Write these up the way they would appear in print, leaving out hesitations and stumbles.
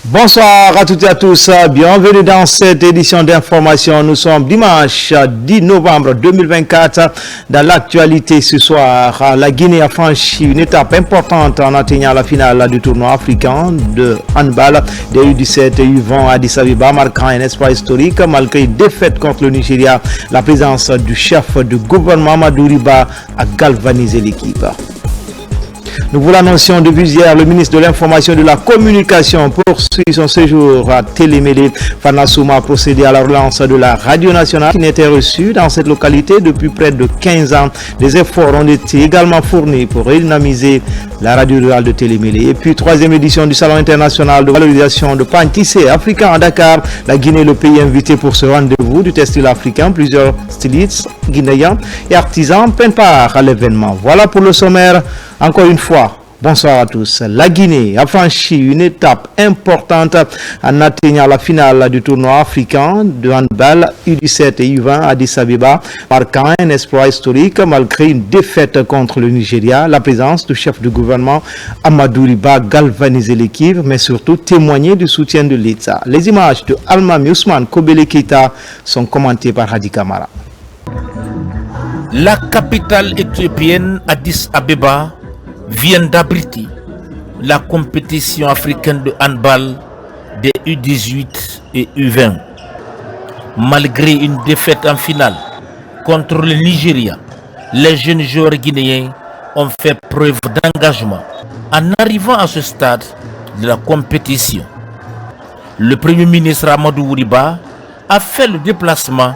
Bonsoir à toutes et à tous, bienvenue dans cette édition d'information. Nous sommes dimanche 10 novembre 2024. Dans l'actualité ce soir, la Guinée a franchi une étape importante en atteignant la finale du tournoi africain de handball des U17 et U20 à Addis Abeba, marquant un espoir historique malgré une défaite contre le Nigeria. La présence du chef du gouvernement Amadou Riba a galvanisé l'équipe. Nous vous l'annoncions depuis hier, le ministre de l'Information et de la Communication poursuit son séjour à Télémélé. Fana Souma a procédé à la relance de la radio nationale qui n'était reçue dans cette localité depuis près de 15 ans. Des efforts ont été également fournis pour redynamiser la radio rurale de Télémélé. Et puis, troisième édition du Salon international de valorisation de pain tissé africain à Dakar. La Guinée est le pays invité pour ce rendez-vous du textile africain. Plusieurs stylistes guinéens et artisans prennent part à l'événement. Voilà pour le sommaire. Encore une fois, bonsoir à tous. La Guinée a franchi une étape importante en atteignant la finale du tournoi africain de handball U17 et U20 à Addis Abeba, marquant un exploit historique malgré une défaite contre le Nigeria. La présence du chef du gouvernement Amadou Riba a galvanisé l'équipe, mais surtout témoigné du soutien de l'État. Les images de Almami Ousmane Kobele Keita sont commentées par Hadi Kamara. La capitale éthiopienne Addis Abeba vient d'abriter la compétition africaine de handball des U18 et U20. Malgré une défaite en finale contre le Nigeria, les jeunes joueurs guinéens ont fait preuve d'engagement en arrivant à ce stade de la compétition. Le Premier ministre Amadou Riba a fait le déplacement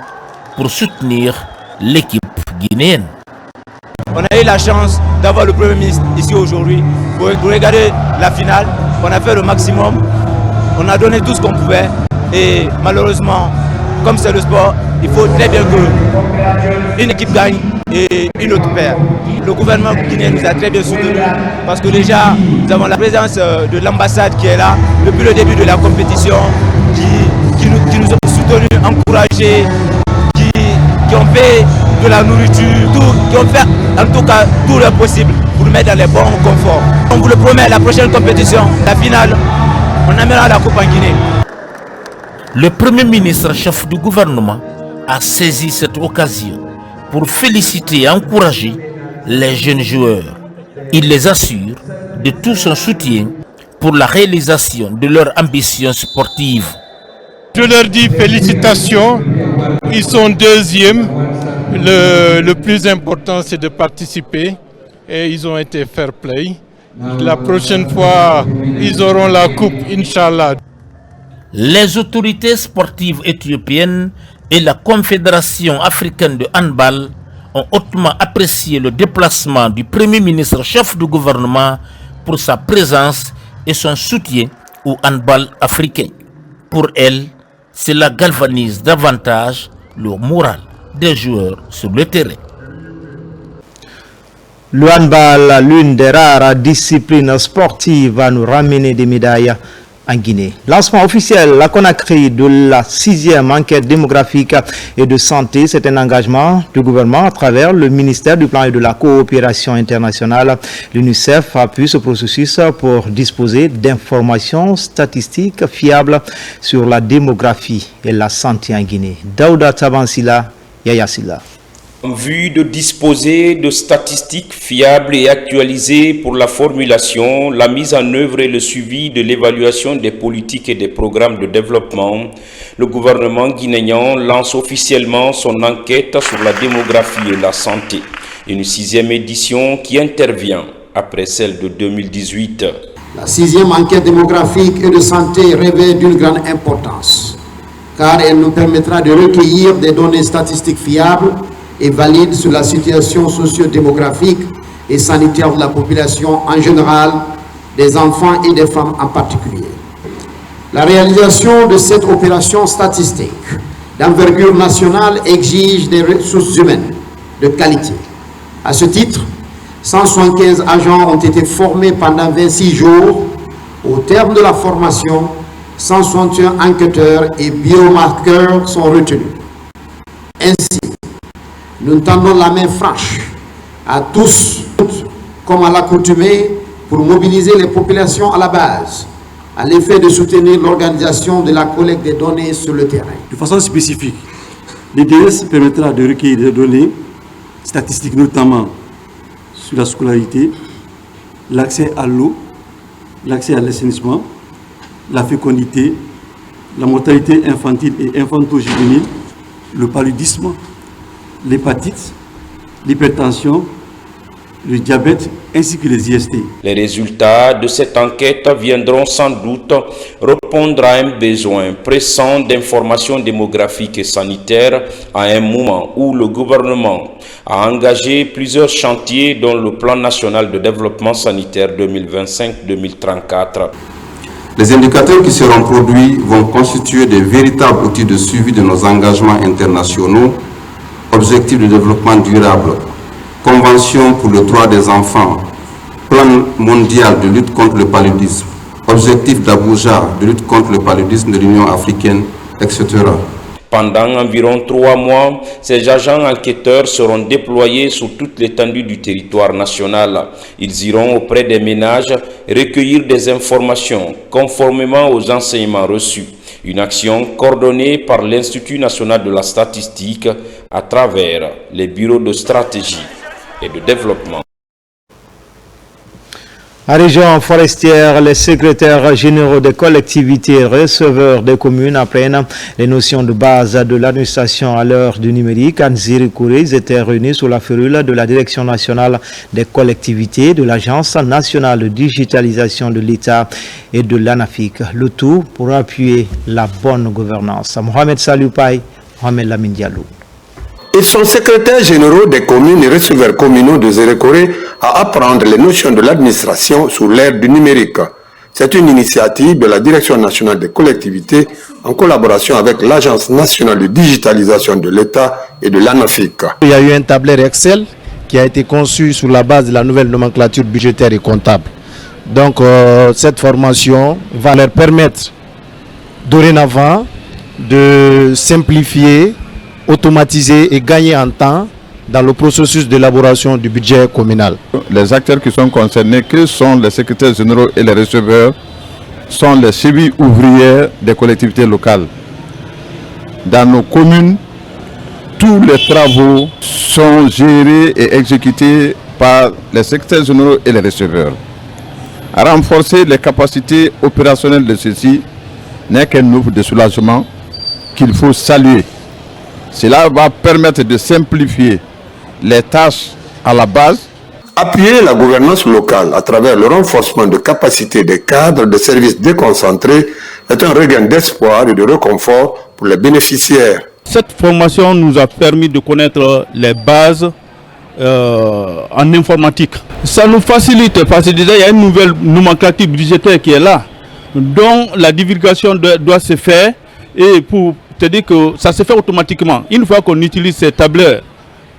pour soutenir l'équipe guinéenne. On a eu la chance d'avoir le Premier ministre ici aujourd'hui pour regarder la finale. On a fait le maximum, on a donné tout ce qu'on pouvait et malheureusement, comme c'est le sport, il faut très bien qu'une équipe gagne et une autre perd. Le gouvernement guinéen nous a très bien soutenus parce que déjà nous avons la présence de l'ambassade qui est là depuis le début de la compétition, qui nous ont soutenus, encouragés, qui ont fait de la nourriture, qui ont fait en tout cas tout le possible pour nous mettre dans les bons conforts. On vous le promet, la prochaine compétition, la finale, on amènera la coupe en Guinée. Le Premier ministre, chef du gouvernement, a saisi cette occasion pour féliciter et encourager les jeunes joueurs. Il les assure de tout son soutien pour la réalisation de leurs ambitions sportives. Je leur dis félicitations, ils sont deuxièmes. Le plus important c'est de participer et ils ont été fair play. La prochaine fois, ils auront la coupe, Inch'Allah. Les autorités sportives éthiopiennes et la Confédération africaine de handball ont hautement apprécié le déplacement du Premier ministre chef du gouvernement pour sa présence et son soutien au handball africain. Pour elle, cela galvanise davantage le moral des joueurs sur le terrain. Le handball, l'une des rares disciplines sportives, va nous ramener des médailles en Guinée. Lancement officiel à Conakry de la 6e enquête démographique et de santé. C'est un engagement du gouvernement à travers le ministère du Plan et de la Coopération internationale. L'UNICEF appuie ce processus pour disposer d'informations statistiques fiables sur la démographie et la santé en Guinée. Daouda Tabansila, Yaya Silla. En vue de disposer de statistiques fiables et actualisées pour la formulation, la mise en œuvre et le suivi de l'évaluation des politiques et des programmes de développement, le gouvernement guinéen lance officiellement son enquête sur la démographie et la santé. Une 6e édition qui intervient après celle de 2018. La 6e enquête démographique et de santé revêt d'une grande importance, car elle nous permettra de recueillir des données statistiques fiables et valide sur la situation socio-démographique et sanitaire de la population en général, des enfants et des femmes en particulier. La réalisation de cette opération statistique d'envergure nationale exige des ressources humaines de qualité. À ce titre, 175 agents ont été formés pendant 26 jours. Au terme de la formation, 161 enquêteurs et biomarqueurs sont retenus. Ainsi, nous tendons la main franche à tous, comme à l'accoutumée, pour mobiliser les populations à la base, à l'effet de soutenir l'organisation de la collecte des données sur le terrain. De façon spécifique, l'IDS permettra de recueillir des données statistiques, notamment sur la scolarité, l'accès à l'eau, l'accès à l'assainissement, la fécondité, la mortalité infantile et infanto-juvénile, le paludisme, l'hépatite, l'hypertension, le diabète ainsi que les IST. Les résultats de cette enquête viendront sans doute répondre à un besoin pressant d'informations démographiques et sanitaires à un moment où le gouvernement a engagé plusieurs chantiers dont le plan national de développement sanitaire 2025-2034. Les indicateurs qui seront produits vont constituer de véritables outils de suivi de nos engagements internationaux, objectifs de développement durable, Convention pour le droit des enfants, Plan mondial de lutte contre le paludisme, Objectif d'Abuja de lutte contre le paludisme de l'Union africaine, etc. Pendant environ 3 mois, ces agents enquêteurs seront déployés sur toute l'étendue du territoire national. Ils iront auprès des ménages recueillir des informations conformément aux enseignements reçus. Une action coordonnée par l'Institut national de la statistique à travers les bureaux de stratégie et de développement. À région forestière, les secrétaires généraux des collectivités receveurs des communes apprennent les notions de base de l'administration à l'heure du numérique. Anziri Kouré étaient réunis sous la férule de la Direction nationale des collectivités, de l'Agence nationale de digitalisation de l'État et de l'ANAFIC. Le tout pour appuyer la bonne gouvernance. Mohamed Saloupaï, Mohamed Lamine Diallo. Ils sont secrétaires généraux des communes et receveurs communaux de Zérékoré à apprendre les notions de l'administration sous l'ère du numérique. C'est une initiative de la Direction nationale des collectivités en collaboration avec l'Agence nationale de digitalisation de l'État et de l'ANAFIC. Il y a eu un tableur Excel qui a été conçu sur la base de la nouvelle nomenclature budgétaire et comptable. Donc cette formation va leur permettre dorénavant de simplifier, automatiser et gagner en temps dans le processus d'élaboration du budget communal. Les acteurs qui sont concernés, que sont les secrétaires généraux et les receveurs, sont les chevilles ouvrières des collectivités locales. Dans nos communes, tous les travaux sont gérés et exécutés par les secrétaires généraux et les receveurs. Renforcer les capacités opérationnelles de ceux-ci n'est qu'un offre de soulagement qu'il faut saluer. Cela va permettre de simplifier les tâches à la base. Appuyer la gouvernance locale à travers le renforcement de capacités des cadres de services déconcentrés est un regain d'espoir et de réconfort pour les bénéficiaires. Cette formation nous a permis de connaître les bases en informatique. Ça nous facilite parce que déjà il y a une nouvelle nomenclature budgétaire qui est là, dont la divulgation doit se faire et pour c'est-à-dire que ça se fait automatiquement. Une fois qu'on utilise ces tableurs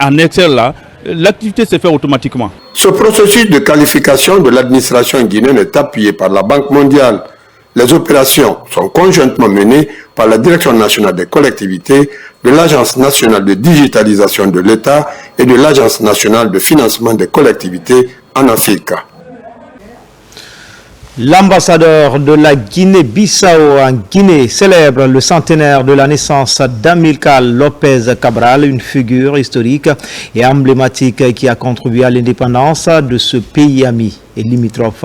en Excel là, l'activité se fait automatiquement. Ce processus de qualification de l'administration guinéenne est appuyé par la Banque mondiale. Les opérations sont conjointement menées par la Direction nationale des collectivités, de l'Agence nationale de digitalisation de l'État et de l'Agence nationale de financement des collectivités en Afrique. L'ambassadeur de la Guinée-Bissau en Guinée célèbre le centenaire de la naissance d'Amilcar Lopez Cabral, une figure historique et emblématique qui a contribué à l'indépendance de ce pays ami et limitrophe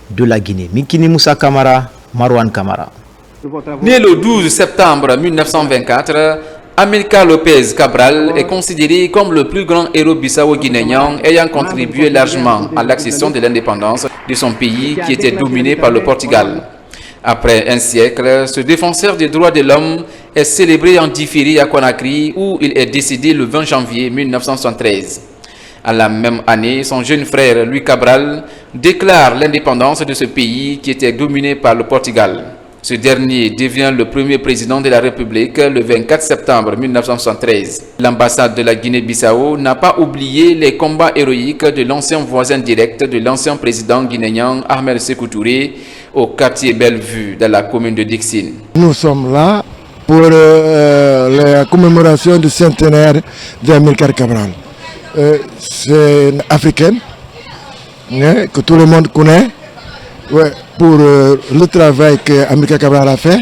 de la Guinée. Mikini Moussa Kamara, Marwan Kamara. Né le 12 septembre 1924, Amilcar Lopez Cabral est considéré comme le plus grand héros bissau-guinéen ayant contribué largement à l'accession de l'indépendance de son pays qui était dominé par le Portugal. Après un siècle, ce défenseur des droits de l'homme est célébré en différé à Conakry où il est décédé le 20 janvier 1973. À la même année, son jeune frère Louis Cabral déclare l'indépendance de ce pays qui était dominé par le Portugal. Ce dernier devient le premier président de la République le 24 septembre 1973. L'ambassade de la Guinée-Bissau n'a pas oublié les combats héroïques de l'ancien voisin direct de l'ancien président guinéen Ahmed Sékou Touré au quartier Bellevue dans la commune de Dixine. Nous sommes là pour la commémoration du centenaire d'Amilcar Cabral. C'est une africaine que tout le monde connaît. Ouais. pour le travail qu'Amilcar Cabral a fait,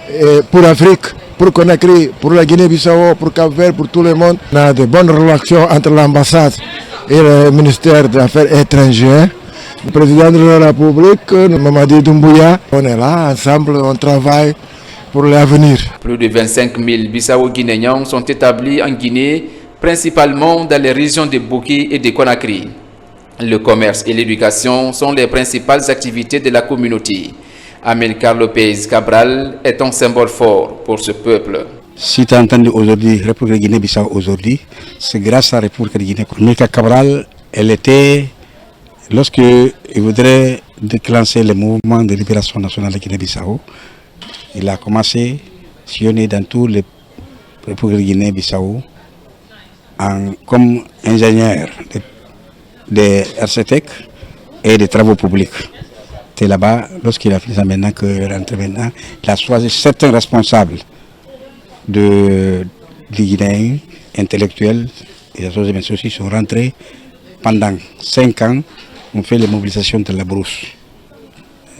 et pour l'Afrique, pour Conakry, pour la Guinée-Bissau, pour Cap-Vert, pour tout le monde. On a de bonnes relations entre l'ambassade et le ministère des Affaires étrangères. Le président de la République, Mamadi Doumbouya, on est là, ensemble, on travaille pour l'avenir. Plus de 25 000 Bissau-Guinéens sont établis en Guinée, principalement dans les régions de Bouki et de Conakry. Le commerce et l'éducation sont les principales activités de la communauté. Amilcar Lopez Cabral est un symbole fort pour ce peuple. Si tu as entendu aujourd'hui République de Guinée-Bissau aujourd'hui, c'est grâce à la République de Guinée. Amilcar Cabral, elle était, lorsqu'il voudrait déclencher le mouvement de libération nationale de Guinée-Bissau, il a commencé à sillonner dans tous les Républiques de Guinée-Bissau comme ingénieur des architectes et des travaux publics. C'est là-bas, lorsqu'il a fait ça maintenant, il a choisi certains responsables des Guinéens intellectuels et les autres aussi sont rentrés pendant 5 ans. On fait les mobilisations de la brousse,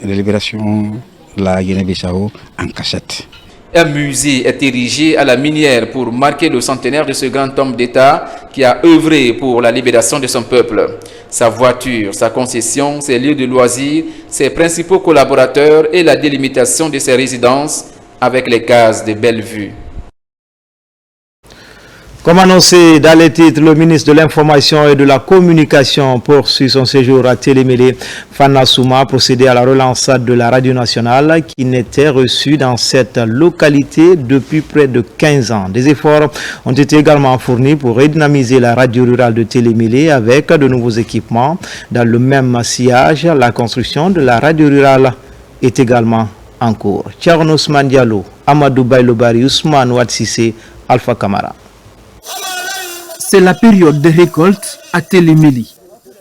la libération de la Guinée-Bissau en cachette. Un musée est érigé à la Minière pour marquer le centenaire de ce grand homme d'État qui a œuvré pour la libération de son peuple. Sa voiture, sa concession, ses lieux de loisirs, ses principaux collaborateurs et la délimitation de ses résidences avec les cases de Bellevue. Comme annoncé dans les titres, le ministre de l'Information et de la Communication poursuit son séjour à Télémélé. Fana Souma a procédé à la relance de la radio nationale qui n'était reçue dans cette localité depuis près de 15 ans. Des efforts ont été également fournis pour redynamiser la radio rurale de Télémélé avec de nouveaux équipements. Dans le même sillage, la construction de la radio rurale est également en cours. Tcharon Ousmane Diallo, Amadou Bailobari, Ousmane Ouatsissé, Alpha Kamara. C'est la période de récolte à Téléméli.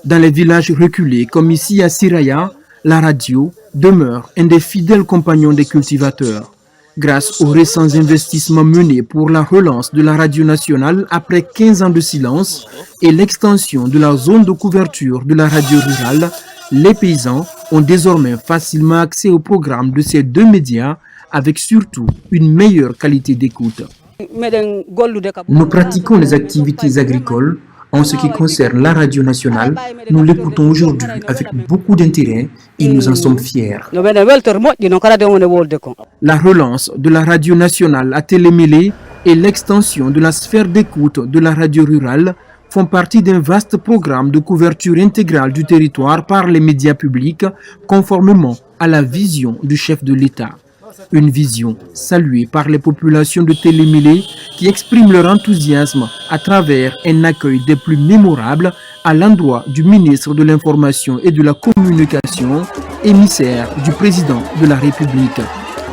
Dans les villages reculés comme ici à Siraya, la radio demeure un des fidèles compagnons des cultivateurs. Grâce aux récents investissements menés pour la relance de la radio nationale après 15 ans de silence et l'extension de la zone de couverture de la radio rurale, les paysans ont désormais facilement accès au programme de ces deux médias avec surtout une meilleure qualité d'écoute. Nous pratiquons les activités agricoles. En ce qui concerne la radio nationale, nous l'écoutons aujourd'hui avec beaucoup d'intérêt et nous en sommes fiers. La relance de la radio nationale à Télémélé et l'extension de la sphère d'écoute de la radio rurale font partie d'un vaste programme de couverture intégrale du territoire par les médias publics, conformément à la vision du chef de l'État. Une vision saluée par les populations de Télémélé qui expriment leur enthousiasme à travers un accueil des plus mémorables à l'endroit du ministre de l'Information et de la Communication, émissaire du président de la République.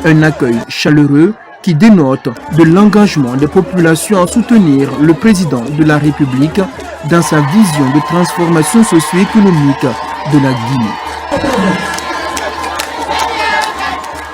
Un accueil chaleureux qui dénote de l'engagement des populations à soutenir le président de la République dans sa vision de transformation socio-économique de la Guinée.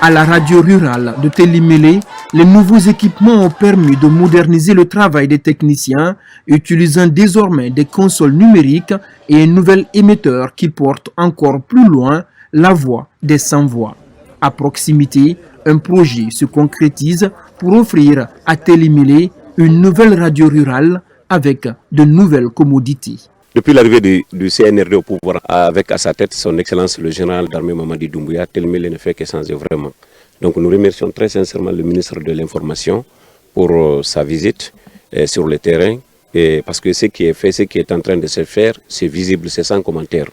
À la radio rurale de Télémélé, les nouveaux équipements ont permis de moderniser le travail des techniciens, utilisant désormais des consoles numériques et un nouvel émetteur qui porte encore plus loin la voix des sans-voix. À proximité, un projet se concrétise pour offrir à Télémélé une nouvelle radio rurale avec de nouvelles commodités. Depuis l'arrivée du CNRD au pouvoir, avec à sa tête son Excellence le général d'armée Mamadi Doumbouya, Télémélé ne fait que changer vraiment. Donc nous remercions très sincèrement le ministre de l'Information pour sa visite sur le terrain, parce que ce qui est fait, ce qui est en train de se faire, c'est visible, c'est sans commentaire.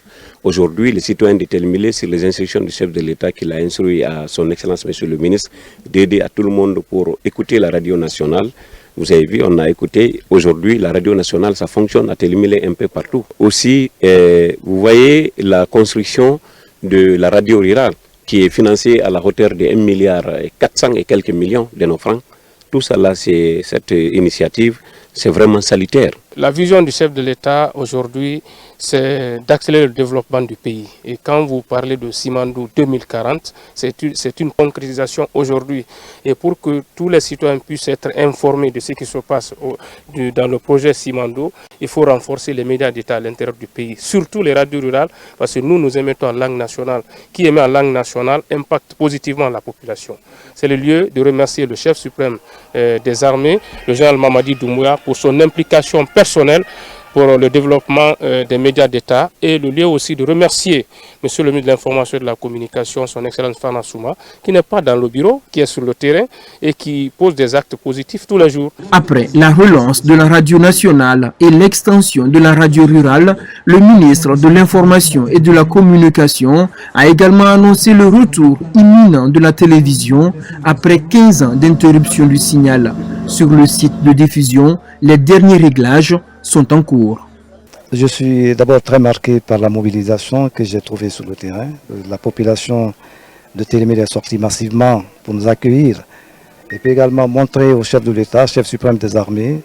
Aujourd'hui, les citoyens de Télémélé, sur les instructions du chef de l'État qu'il a instruit à son Excellence Monsieur le ministre, d'aider à tout le monde pour écouter la radio nationale. Vous avez vu, on a écouté aujourd'hui la radio nationale, ça fonctionne à Télémélé un peu partout. Aussi, vous voyez la construction de la radio rurale qui est financée à la hauteur de 1,4 milliard et quelques millions de nos francs. Tout ça là, cette initiative, c'est vraiment salutaire. La vision du chef de l'État aujourd'hui, c'est d'accélérer le développement du pays. Et quand vous parlez de Simandou 2040, c'est une concrétisation aujourd'hui. Et pour que tous les citoyens puissent être informés de ce qui se passe dans le projet Simandou, il faut renforcer les médias d'État à l'intérieur du pays, surtout les radios rurales, parce que nous émettons en langue nationale. Qui émet en langue nationale impacte positivement la population. C'est le lieu de remercier le chef suprême des armées, le général Mamadi Doumbouya, pour son implication personnelle pour le développement des médias d'État, et le lieu aussi de remercier Monsieur le ministre de l'Information et de la Communication, son Excellence Fana Souma, qui n'est pas dans le bureau, qui est sur le terrain et qui pose des actes positifs tous les jours. Après la relance de la radio nationale et l'extension de la radio rurale, le ministre de l'Information et de la Communication a également annoncé le retour imminent de la télévision après 15 ans d'interruption du signal. Sur le site de diffusion, les derniers réglages sont en cours. Je suis d'abord très marqué par la mobilisation que j'ai trouvée sur le terrain. La population de Télémélé est sortie massivement pour nous accueillir et puis également montrer au chef de l'État, chef suprême des armées,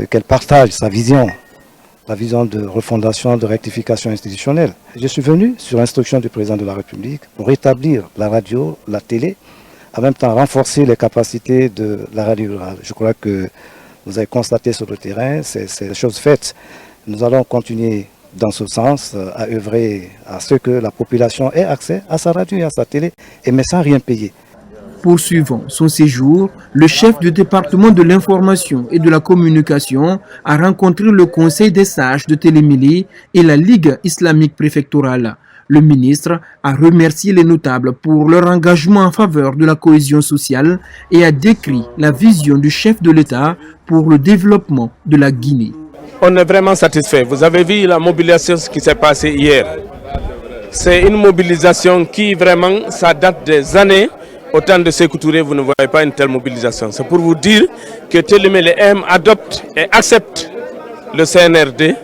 qu'elle partage sa vision, la vision de refondation, de rectification institutionnelle. Je suis venu sur instruction du président de la République pour rétablir la radio, la télé, en même temps renforcer les capacités de la radio rurale. Je crois que vous avez constaté sur le terrain, c'est chose faite. Nous allons continuer dans ce sens à œuvrer à ce que la population ait accès à sa radio et à sa télé, mais sans rien payer. Poursuivant son séjour, le chef du département de l'information et de la communication a rencontré le conseil des sages de Télémélé et la Ligue islamique préfectorale. Le ministre a remercié les notables pour leur engagement en faveur de la cohésion sociale et a décrit la vision du chef de l'État pour le développement de la Guinée. On est vraiment satisfait. Vous avez vu la mobilisation qui s'est passée hier. C'est une mobilisation qui vraiment, ça date des années. Au temps de Sékou Touré, vous ne voyez pas une telle mobilisation. C'est pour vous dire que Télémélé adopte et accepte le CNRD,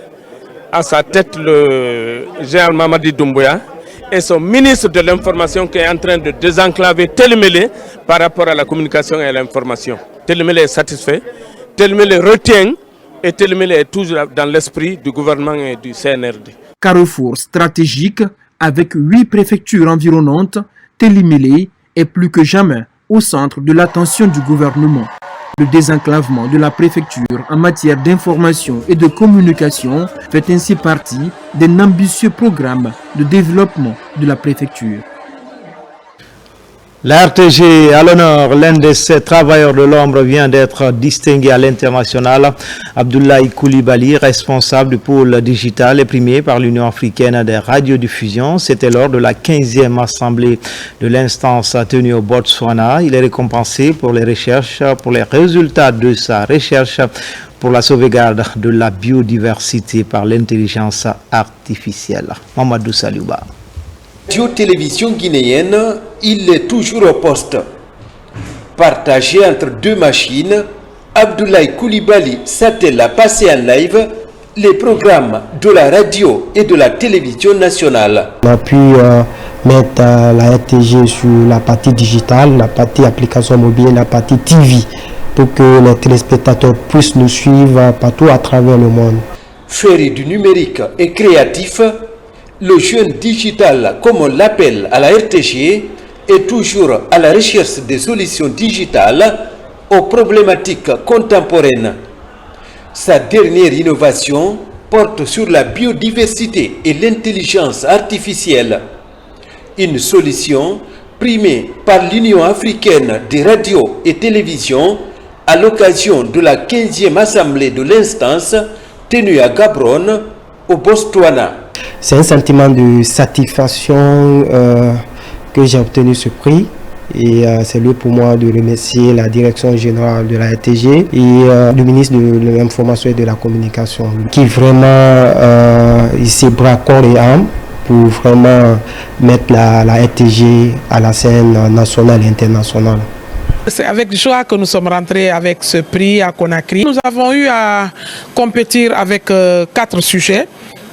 à sa tête le général Mamadi Doumbouya et son ministre de l'information qui est en train de désenclaver Télémélé par rapport à la communication et à l'information. Télémélé est satisfait, Télémélé retient et Télémélé est toujours dans l'esprit du gouvernement et du CNRD. Carrefour stratégique avec 8 préfectures environnantes, Télémélé est plus que jamais au centre de l'attention du gouvernement. Le désenclavement de la préfecture en matière d'information et de communication fait ainsi partie d'un ambitieux programme de développement de la préfecture. La RTG à l'honneur, l'un de ses travailleurs de l'ombre vient d'être distingué à l'international. Abdoulaye Koulibaly, responsable du pôle digital, est primé par l'Union africaine des radiodiffusions. C'était lors de la 15e assemblée de l'instance tenue au Botswana. Il est récompensé pour les recherches, pour les résultats de sa recherche pour la sauvegarde de la biodiversité par l'intelligence artificielle. Mamadou Saliouba. Radio-télévision guinéenne, il est toujours au poste. Partagé entre deux machines, Abdoulaye Koulibaly s'attelle à passer en live les programmes de la radio et de la télévision nationale. On a pu mettre la RTG sur la partie digitale, la partie application mobile, la partie TV, pour que les téléspectateurs puissent nous suivre partout à travers le monde. Féru du numérique et créatif, le jeune digital, comme on l'appelle à la RTG, est toujours à la recherche des solutions digitales aux problématiques contemporaines. Sa dernière innovation porte sur la biodiversité et l'intelligence artificielle. Une solution primée par l'Union africaine des radios et télévisions à l'occasion de la 15e assemblée de l'instance tenue à Gaborone, au Botswana. C'est un sentiment de satisfaction que j'ai obtenu ce prix et c'est lieu pour moi de remercier la direction générale de la RTG et le ministre de l'Information et de la Communication qui vraiment il s'est bras corps et âme pour vraiment mettre la RTG à la scène nationale et internationale. C'est avec joie que nous sommes rentrés avec ce prix à Conakry. Nous avons eu à compétir avec 4 sujets.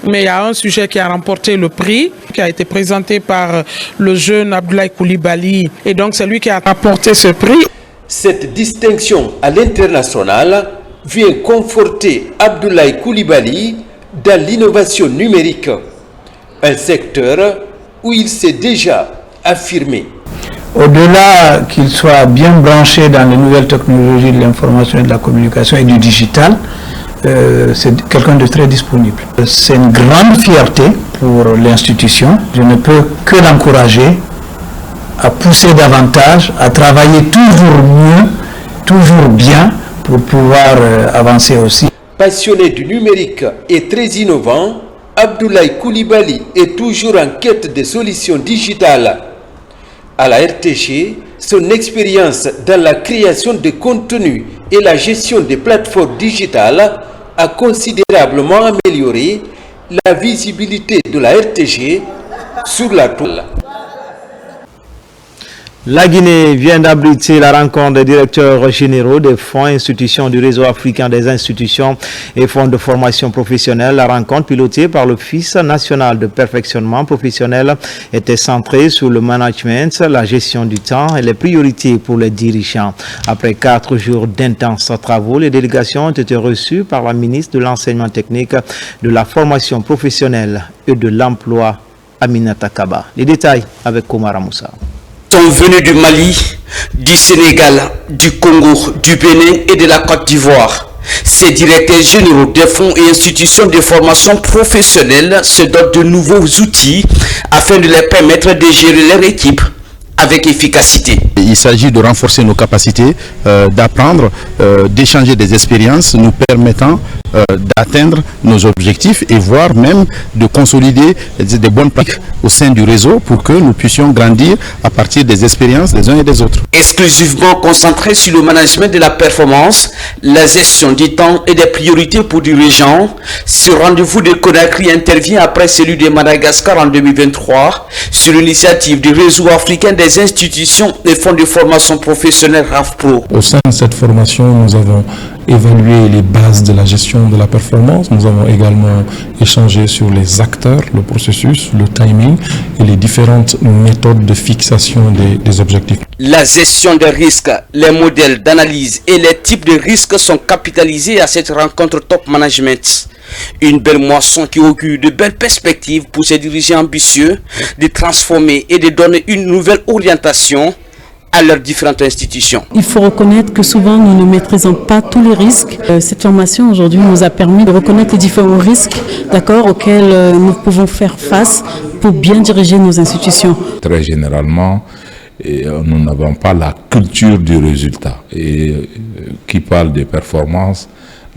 Mais il y a un sujet qui a remporté le prix, qui a été présenté par le jeune Abdoulaye Koulibaly. Et donc c'est lui qui a rapporté ce prix. Cette distinction à l'international vient conforter Abdoulaye Coulibaly dans l'innovation numérique, un secteur où il s'est déjà affirmé. Au-delà qu'il soit bien branché dans les nouvelles technologies de l'information et de la communication et du digital, c'est quelqu'un de très disponible. C'est une grande fierté pour l'institution. Je ne peux que l'encourager à pousser davantage, à travailler toujours mieux, toujours bien pour pouvoir avancer aussi. Passionné du numérique et très innovant, Abdoulaye Coulibaly est toujours en quête de solutions digitales. À la RTG, son expérience dans la création de contenu et la gestion des plateformes digitales a considérablement amélioré la visibilité de la RTG sur la toile. La Guinée vient d'abriter la rencontre des directeurs généraux des fonds et institutions du réseau africain des institutions et fonds de formation professionnelle. La rencontre pilotée par l'Office national de perfectionnement professionnel était centrée sur le management, la gestion du temps et les priorités pour les dirigeants. Après 4 jours d'intenses travaux, les délégations ont été reçues par la ministre de l'Enseignement technique, de la formation professionnelle et de l'emploi, Aminata Kaba. Les détails avec Komara Moussa. Sont venus du Mali, du Sénégal, du Congo, du Bénin et de la Côte d'Ivoire. Ces directeurs généraux des fonds et institutions de formation professionnelle se dotent de nouveaux outils afin de leur permettre de gérer leur équipe avec efficacité. Il s'agit de renforcer nos capacités, d'apprendre, d'échanger des expériences nous permettant d'atteindre nos objectifs et voire même de consolider des bonnes pratiques au sein du réseau pour que nous puissions grandir à partir des expériences des uns et des autres. Exclusivement concentré sur le management de la performance, la gestion du temps et des priorités pour dirigeants, ce rendez-vous de Conakry intervient après celui de Madagascar en 2023 sur l'initiative du réseau africain des institutions et fonds de formation professionnelle RAFPRO. Au sein de cette formation, nous avons évalué les bases de la gestion de la performance. Nous avons également échangé sur les acteurs, le processus, le timing et les différentes méthodes de fixation des objectifs. La gestion des risques, les modèles d'analyse et les types de risques sont capitalisés à cette rencontre top management. Une belle moisson qui augure de belles perspectives pour ces dirigeants ambitieux de transformer et de donner une nouvelle orientation à leurs différentes institutions. Il faut reconnaître que souvent nous ne maîtrisons pas tous les risques. Cette formation aujourd'hui nous a permis de reconnaître les différents risques auxquels nous pouvons faire face pour bien diriger nos institutions. Très généralement, nous n'avons pas la culture du résultat. Et qui parle de performance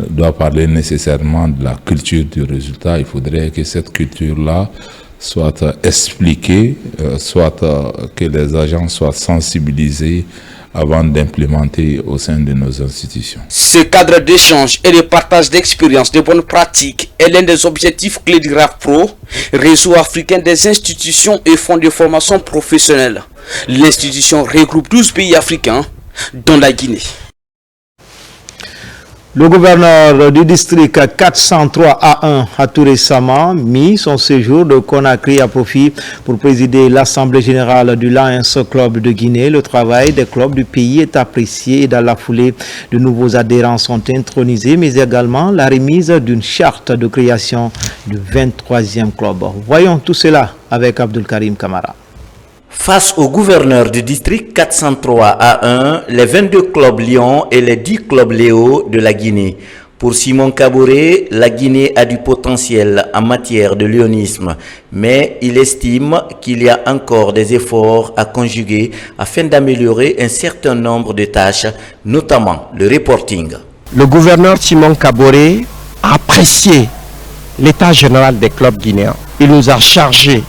doit parler nécessairement de la culture du résultat. Il faudrait que cette culture-là soit expliquée, soit que les agents soient sensibilisés avant d'implémenter au sein de nos institutions. Ce cadre d'échange et de partage d'expériences, de bonnes pratiques est l'un des objectifs clés du RAFPRO, réseau africain des institutions et fonds de formation professionnelle. L'institution regroupe 12 pays africains, dont la Guinée. Le gouverneur du district 403A1 a tout récemment mis son séjour de Conakry à profit pour présider l'Assemblée générale du Lions Club de Guinée. Le travail des clubs du pays est apprécié et dans la foulée, de nouveaux adhérents sont intronisés, mais également la remise d'une charte de création du 23e club. Voyons tout cela avec Abdul Karim Kamara. Face au gouverneur du district 403A1, les 22 clubs Lions et les 10 clubs Léo de la Guinée. Pour Simon Kaboré, la Guinée a du potentiel en matière de lionisme, mais il estime qu'il y a encore des efforts à conjuguer afin d'améliorer un certain nombre de tâches, notamment le reporting. Le gouverneur Simon Kaboré a apprécié l'état général des clubs guinéens. Il nous a chargé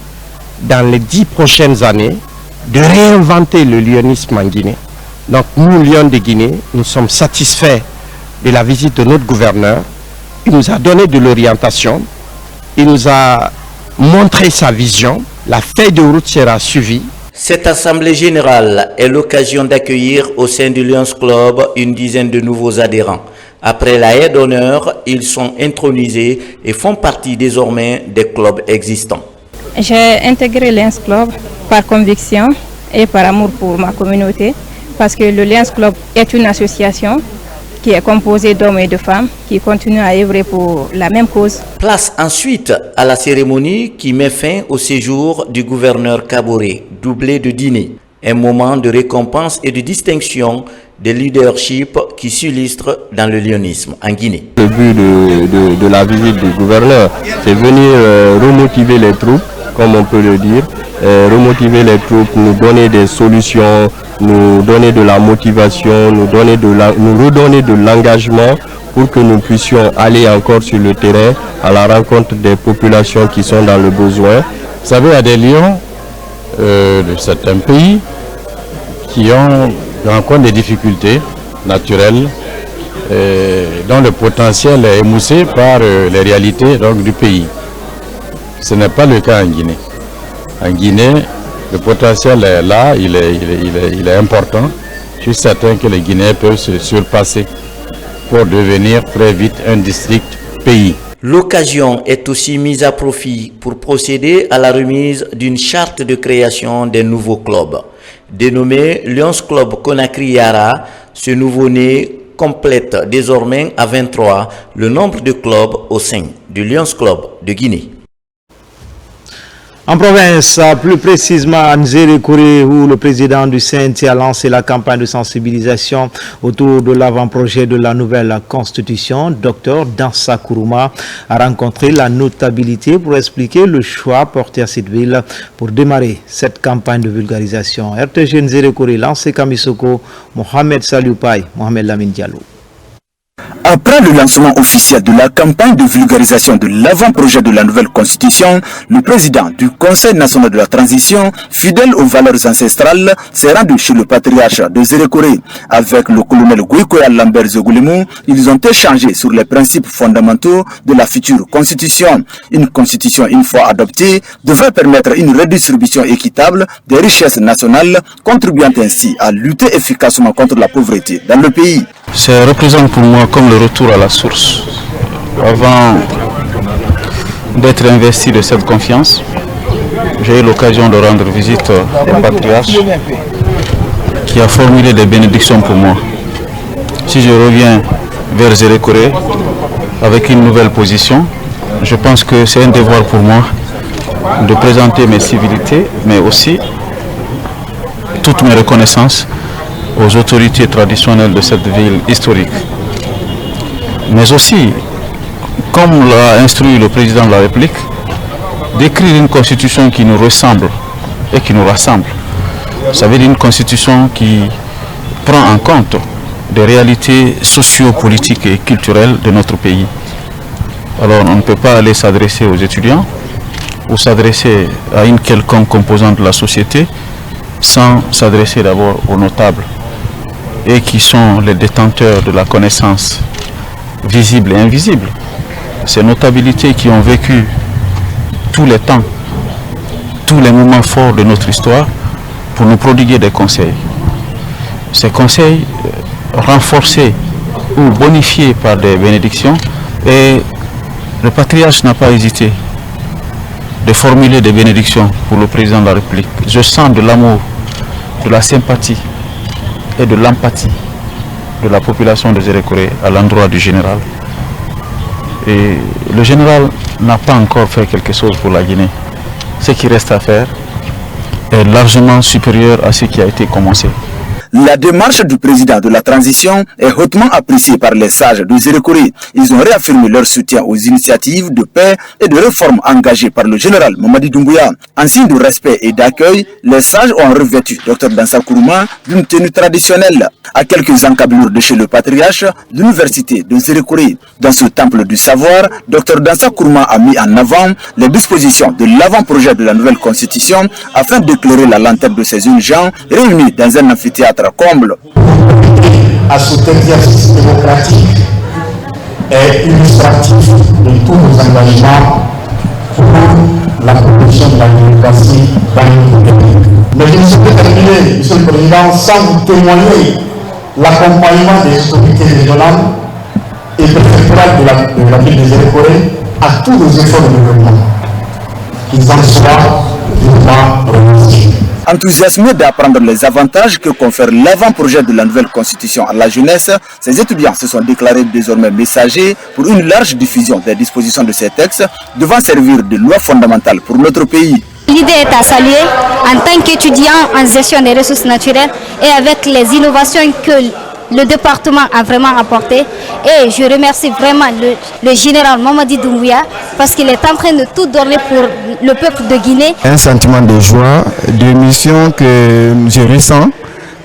dans les 10 prochaines années de réinventer le lionisme en Guinée. Donc nous, Lions de Guinée, nous sommes satisfaits de la visite de notre gouverneur. Il nous a donné de l'orientation, il nous a montré sa vision, la feuille de route sera suivie. Cette assemblée générale est l'occasion d'accueillir au sein du Lions Club une dizaine de nouveaux adhérents. Après la haie d'honneur, ils sont intronisés et font partie désormais des clubs existants. J'ai intégré Lions Club par conviction et par amour pour ma communauté parce que le Lions Club est une association qui est composée d'hommes et de femmes qui continuent à œuvrer pour la même cause. Place ensuite à la cérémonie qui met fin au séjour du gouverneur Kaboré, doublé de dîner. Un moment de récompense et de distinction des leadership qui s'illustrent dans le lionisme en Guinée. Le but de la visite du gouverneur, c'est venir remotiver les troupes, comme on peut le dire, remotiver les troupes, nous donner des solutions, nous donner de la motivation, nous redonner de l'engagement pour que nous puissions aller encore sur le terrain à la rencontre des populations qui sont dans le besoin. Vous savez, il y a des lions de certains pays qui rencontrent des difficultés naturelles dont le potentiel est émoussé par les réalités donc, du pays. Ce n'est pas le cas en Guinée. En Guinée, le potentiel est là, il est important. Je suis certain que les Guinéens peuvent se surpasser pour devenir très vite un district pays. L'occasion est aussi mise à profit pour procéder à la remise d'une charte de création des nouveaux clubs. Dénommé Lions Club Conakry Yara, ce nouveau-né complète désormais à 23 le nombre de clubs au sein du Lions Club de Guinée. En province, plus précisément à Nzérékoré, où le président du CNT a lancé la campagne de sensibilisation autour de l'avant-projet de la nouvelle constitution, Dr Dansa Kourouma a rencontré la notabilité pour expliquer le choix porté à cette ville pour démarrer cette campagne de vulgarisation. RTG Nzérékoré, lancé Kamisoko, Mohamed Salioupaï, Mohamed Lamine Diallo. Après le lancement officiel de la campagne de vulgarisation de l'avant-projet de la nouvelle constitution, le président du Conseil national de la transition, fidèle aux valeurs ancestrales, s'est rendu chez le patriarche de Nzérékoré. Avec le colonel Gwikoya Lambert Zogoulimou, ils ont échangé sur les principes fondamentaux de la future constitution. Une constitution, une fois adoptée, devrait permettre une redistribution équitable des richesses nationales, contribuant ainsi à lutter efficacement contre la pauvreté dans le pays. Ça représente pour moi comme le retour à la source. Avant d'être investi de cette confiance, j'ai eu l'occasion de rendre visite au patriarche qui a formulé des bénédictions pour moi. Si je reviens vers Nzérékoré avec une nouvelle position, je pense que c'est un devoir pour moi de présenter mes civilités, mais aussi toutes mes reconnaissances aux autorités traditionnelles de cette ville historique. Mais aussi, comme l'a instruit le président de la République, d'écrire une constitution qui nous ressemble et qui nous rassemble. Ça veut dire une constitution qui prend en compte des réalités socio-politiques et culturelles de notre pays. Alors on ne peut pas aller s'adresser aux étudiants ou s'adresser à une quelconque composante de la société sans s'adresser d'abord aux notables et qui sont les détenteurs de la connaissance visible et invisible. Ces notabilités qui ont vécu tous les temps, tous les moments forts de notre histoire pour nous prodiguer des conseils. Ces conseils renforcés ou bonifiés par des bénédictions, et le patriarche n'a pas hésité de formuler des bénédictions pour le président de la République. Je sens de l'amour, de la sympathie et de l'empathie de la population de Nzérékoré à l'endroit du général. Et le général n'a pas encore fait quelque chose pour la Guinée. Ce qui reste à faire est largement supérieur à ce qui a été commencé. La démarche du président de la transition est hautement appréciée par les sages de Nzérékoré. Ils ont réaffirmé leur soutien aux initiatives de paix et de réforme engagées par le général Mamadi Doumbouya. En signe de respect et d'accueil, les sages ont revêtu Dr Dansa Kourouma d'une tenue traditionnelle. À quelques encablures de chez le patriarche, l'université de Nzérékoré. Dans ce temple du savoir, Dr Dansa Kourouma a mis en avant les dispositions de l'avant-projet de la nouvelle constitution afin d'éclairer la lanterne de ces jeunes gens réunis dans un amphithéâtre comble. À cet exercice démocratique est illustratif de tous nos engagements pour la protection de la démocratie dans notre pays. Mais je ne saurais terminer, Monsieur le Président, sans vous témoigner l'accompagnement des autorités régionales et préfectorales de la ville de Nzérékoré à tous les efforts de développement. Qu'ils en soient vivement remerciés. Enthousiasmés d'apprendre les avantages que confère l'avant-projet de la nouvelle constitution à la jeunesse, ces étudiants se sont déclarés désormais messagers pour une large diffusion des dispositions de ces textes devant servir de loi fondamentale pour notre pays. L'idée est à saluer en tant qu'étudiant en gestion des ressources naturelles et avec les innovations que le département a vraiment apporté. Et je remercie vraiment le général Mamadi Doumbouya parce qu'il est en train de tout donner pour le peuple de Guinée. Un sentiment de joie, d'émission que je ressens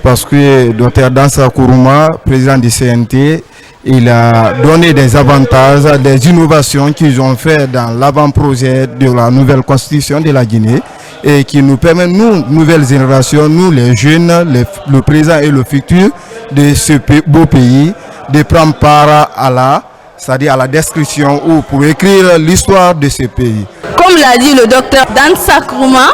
parce que Dr Dansa Kourouma, président du CNT, il a donné des avantages, des innovations qu'ils ont fait dans l'avant-projet de la nouvelle constitution de la Guinée et qui nous permet, nous, nouvelles générations, nous les jeunes, le présent et le futur de ce beau pays, de prendre part c'est-à-dire à la description ou pour écrire l'histoire de ce pays. Comme l'a dit le docteur Dansa Kourouma,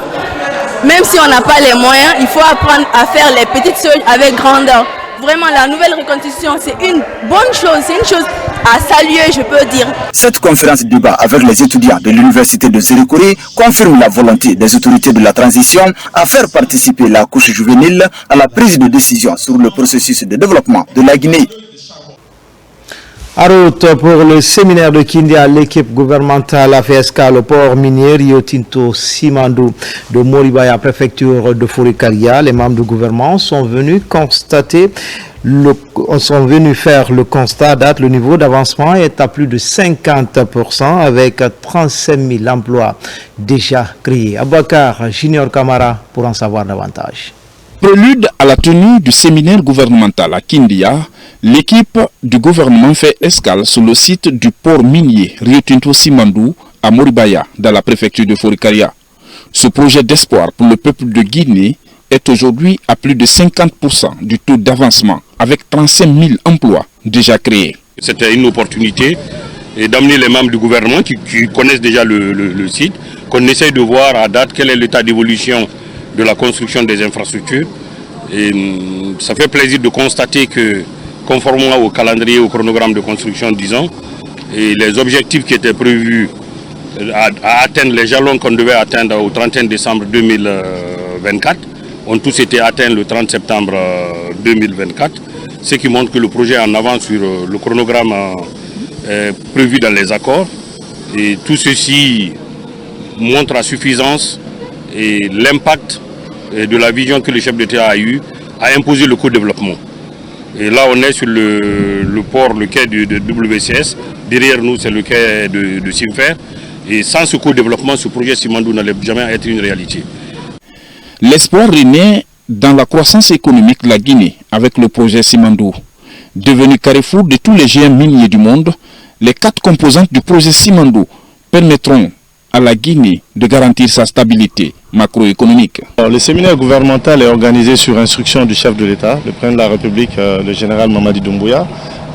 même si on n'a pas les moyens, il faut apprendre à faire les petites choses avec grandeur. Vraiment, la nouvelle reconstitution, c'est une bonne chose, c'est une chose à saluer, je peux dire. Cette conférence débat avec les étudiants de l'université de Zérékouré confirme la volonté des autorités de la transition à faire participer la couche juvénile à la prise de décision sur le processus de développement de la Guinée. En route pour le séminaire de Kindia, l'équipe gouvernementale a fait escale au port minier Rio Tinto Simandou de Moribaya, préfecture de Fourikaria. Les membres du gouvernement sont venus faire le constat. Date, le niveau d'avancement est à plus de 50% avec 35 000 emplois déjà créés. Abakar Junior Kamara pour en savoir davantage. Prélude à la tenue du séminaire gouvernemental à Kindia, l'équipe du gouvernement fait escale sur le site du port minier Rio Tinto Simandou à Moribaya, dans la préfecture de Fourikaria. Ce projet d'espoir pour le peuple de Guinée est aujourd'hui à plus de 50% du taux d'avancement, avec 35 000 emplois déjà créés. C'était une opportunité d'amener les membres du gouvernement qui connaissent déjà le site, qu'on essaye de voir à date quel est l'état d'évolution de la construction des infrastructures. Et ça fait plaisir de constater que, conformément au calendrier, au chronogramme de construction, disons, et les objectifs qui étaient prévus à atteindre, les jalons qu'on devait atteindre au 31 décembre 2024, ont tous été atteints le 30 septembre 2024, ce qui montre que le projet est en avance sur le chronogramme prévu dans les accords. Et tout ceci montre à suffisance et l'impact de la vision que le chef d'État a eu à imposer le co-développement. Et là, on est sur le port, le quai de WCS. Derrière nous, c'est le quai de Simfer. Et sans ce co-développement, ce projet Simandou n'allait jamais être une réalité. L'espoir renaît dans la croissance économique de la Guinée avec le projet Simandou. Devenu carrefour de tous les géants miniers du monde, les 4 composantes du projet Simandou permettront à la Guinée de garantir sa stabilité macroéconomique. Le séminaire gouvernemental est organisé sur instruction du chef de l'État, le président de la République, le général Mamadi Doumbouya,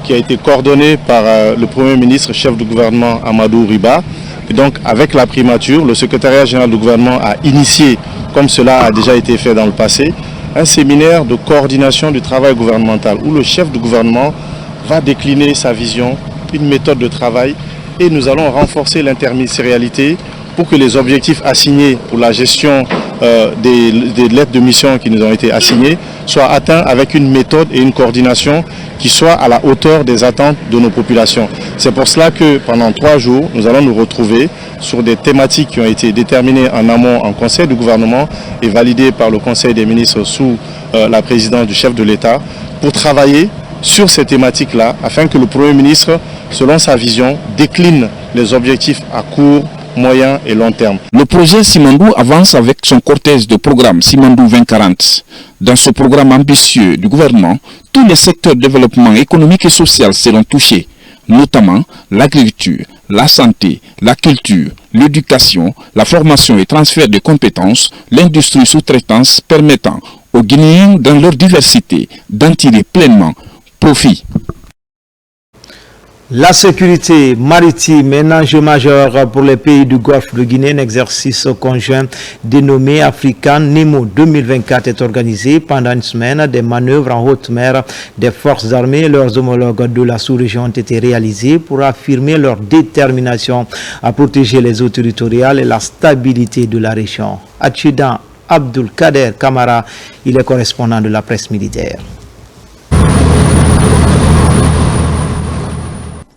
qui a été coordonné par le Premier ministre, chef du gouvernement Amadou Riba. Et donc, avec la primature, le secrétariat général du gouvernement a initié, comme cela a déjà été fait dans le passé, un séminaire de coordination du travail gouvernemental où le chef du gouvernement va décliner sa vision, une méthode de travail, et nous allons renforcer l'interministérialité pour que les objectifs assignés pour la gestion des lettres de mission qui nous ont été assignées soient atteints avec une méthode et une coordination qui soient à la hauteur des attentes de nos populations. C'est pour cela que pendant 3 jours, nous allons nous retrouver sur des thématiques qui ont été déterminées en amont en conseil du gouvernement et validées par le conseil des ministres sous la présidence du chef de l'État pour travailler sur ces thématiques-là afin que le Premier ministre, selon sa vision, décline les objectifs à court, moyen et long terme. Le projet Simandou avance avec son cortège de programme Simandou 2040. Dans ce programme ambitieux du gouvernement, tous les secteurs de développement économique et social seront touchés, notamment l'agriculture, la santé, la culture, l'éducation, la formation et transfert de compétences, l'industrie sous-traitance permettant aux Guinéens dans leur diversité d'en tirer pleinement profit. La sécurité maritime est un enjeu majeur pour les pays du Golfe de Guinée. Un exercice conjoint dénommé African Nemo 2024 est organisé pendant une semaine. Des manœuvres en haute mer des forces armées et leurs homologues de la sous-région ont été réalisées pour affirmer leur détermination à protéger les eaux territoriales et la stabilité de la région. Adjudant Abdul Kader Kamara, il est correspondant de la presse militaire.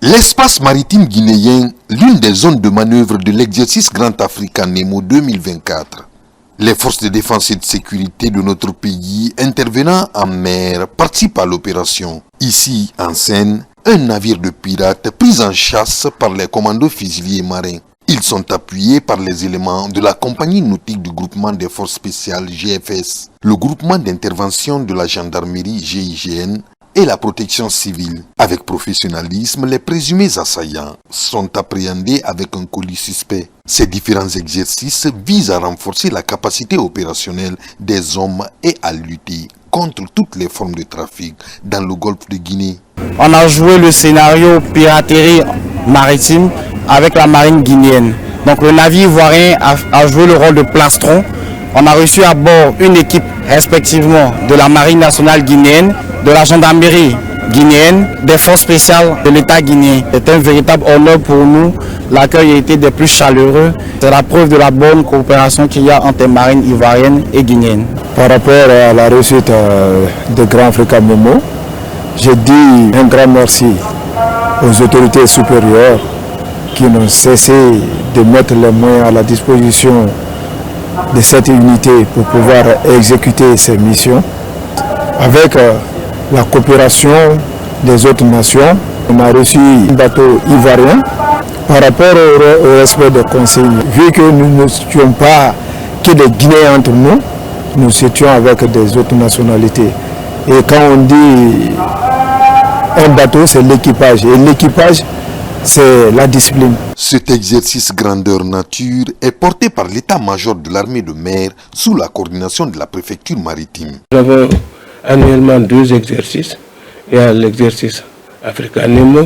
L'espace maritime guinéen, l'une des zones de manœuvre de l'exercice Grand Africa Nemo 2024. Les forces de défense et de sécurité de notre pays intervenant en mer participent à l'opération. Ici, en scène, un navire de pirates pris en chasse par les commandos fusiliers marins. Ils sont appuyés par les éléments de la compagnie nautique du groupement des forces spéciales GFS, le groupement d'intervention de la gendarmerie GIGN et la protection civile. Avec professionnalisme, les présumés assaillants sont appréhendés avec un colis suspect. Ces différents exercices visent à renforcer la capacité opérationnelle des hommes et à lutter contre toutes les formes de trafic dans le golfe de Guinée. On a joué le scénario piraterie maritime avec la marine guinéenne. Donc le navire ivoirien a joué le rôle de plastron. On a reçu à bord une équipe respectivement de la marine nationale guinéenne, de la gendarmerie guinéenne, des forces spéciales de l'État guinéen. C'est un véritable honneur pour nous. L'accueil a été des plus chaleureux. C'est la preuve de la bonne coopération qu'il y a entre les marines ivoiriennes et guinéennes. Par rapport à la réussite de Grand Africa Nemo, je dis un grand merci aux autorités supérieures qui n'ont cessé de mettre les moyens à la disposition de cette unité pour pouvoir exécuter ces missions. Avec la coopération des autres nations, on a reçu un bateau ivoirien. Par rapport au respect des consignes, vu que nous ne sommes pas que des Guinéens entre nous, nous étions avec des autres nationalités. Et quand on dit un bateau, c'est l'équipage. Et l'équipage, c'est la discipline. Cet exercice grandeur nature est porté par l'état-major de l'armée de mer sous la coordination de la préfecture maritime. Nous avons annuellement 2 exercices. Il y a l'exercice Africa Nemo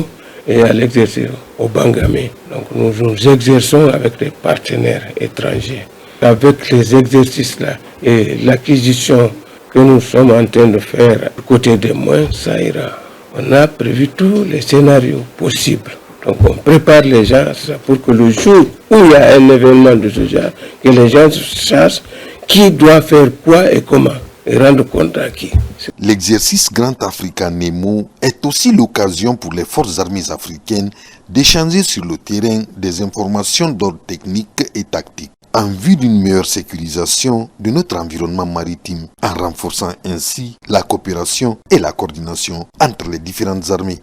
et il y a l'exercice au Bangame. Donc nous exerçons avec des partenaires étrangers. Avec les exercices-là et l'acquisition que nous sommes en train de faire à côté des moyens, ça ira. On a prévu tous les scénarios possibles. Donc on prépare les gens pour que le jour où il y a un événement de ce genre, que les gens sachent qui doit faire quoi et comment, et rendre compte à qui. L'exercice Grand Africa Nemo est aussi l'occasion pour les forces armées africaines d'échanger sur le terrain des informations d'ordre technique et tactique, en vue d'une meilleure sécurisation de notre environnement maritime, en renforçant ainsi la coopération et la coordination entre les différentes armées.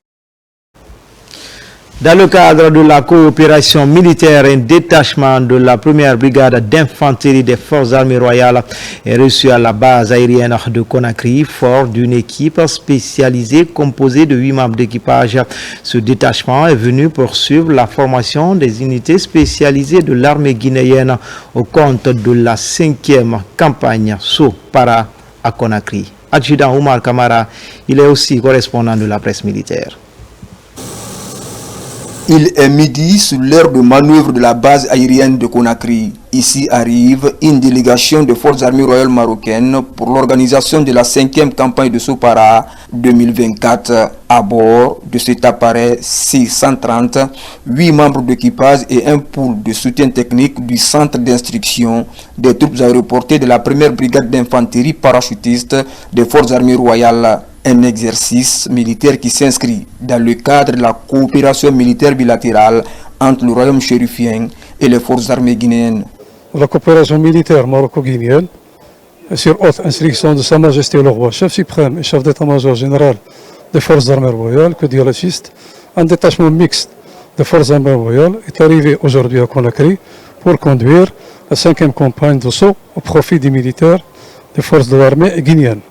Dans le cadre de la coopération militaire, un détachement de la première brigade d'infanterie des forces armées royales est reçu à la base aérienne de Conakry, fort d'une équipe spécialisée composée de 8 membres d'équipage. Ce détachement est venu poursuivre la formation des unités spécialisées de l'armée guinéenne au compte de la 5e campagne SO-Para à Conakry. Adjudant Oumar Kamara, il est aussi correspondant de la presse militaire. Il est midi sur l'heure de manœuvre de la base aérienne de Conakry. Ici arrive une délégation des forces armées royales marocaines pour l'organisation de la 5e campagne de SO-Para 2024. À bord de cet appareil C-130, 8 membres d'équipage et un pool de soutien technique du centre d'instruction des troupes aéroportées de la première brigade d'infanterie parachutiste des forces armées royales. Un exercice militaire qui s'inscrit dans le cadre de la coopération militaire bilatérale entre le royaume chérifien et les forces armées guinéennes. La coopération militaire maroco-guinéenne, sur haute instruction de Sa Majesté le Roi, chef suprême et chef d'état-major général des forces armées royales, que Dieu l'assiste, un détachement mixte des forces armées royales est arrivé aujourd'hui à Conakry pour conduire la 5e campagne de saut au profit des militaires des forces de l'armée guinéenne.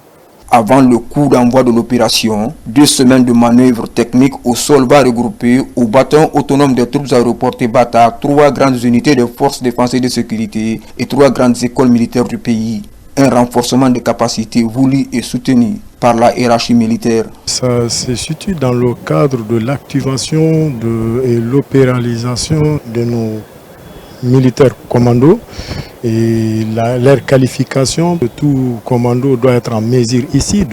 Avant le coup d'envoi de l'opération, 2 semaines de manœuvres techniques au sol va regrouper au bataillon autonome des troupes aéroportées Bata 3 grandes unités de forces de défense et de sécurité et 3 grandes écoles militaires du pays. Un renforcement de capacités voulu et soutenu par la hiérarchie militaire. Ça se situe dans le cadre de l'activation et l'opéralisation de nos militaires commandos et leur qualification. Tout commando doit être en mesure ici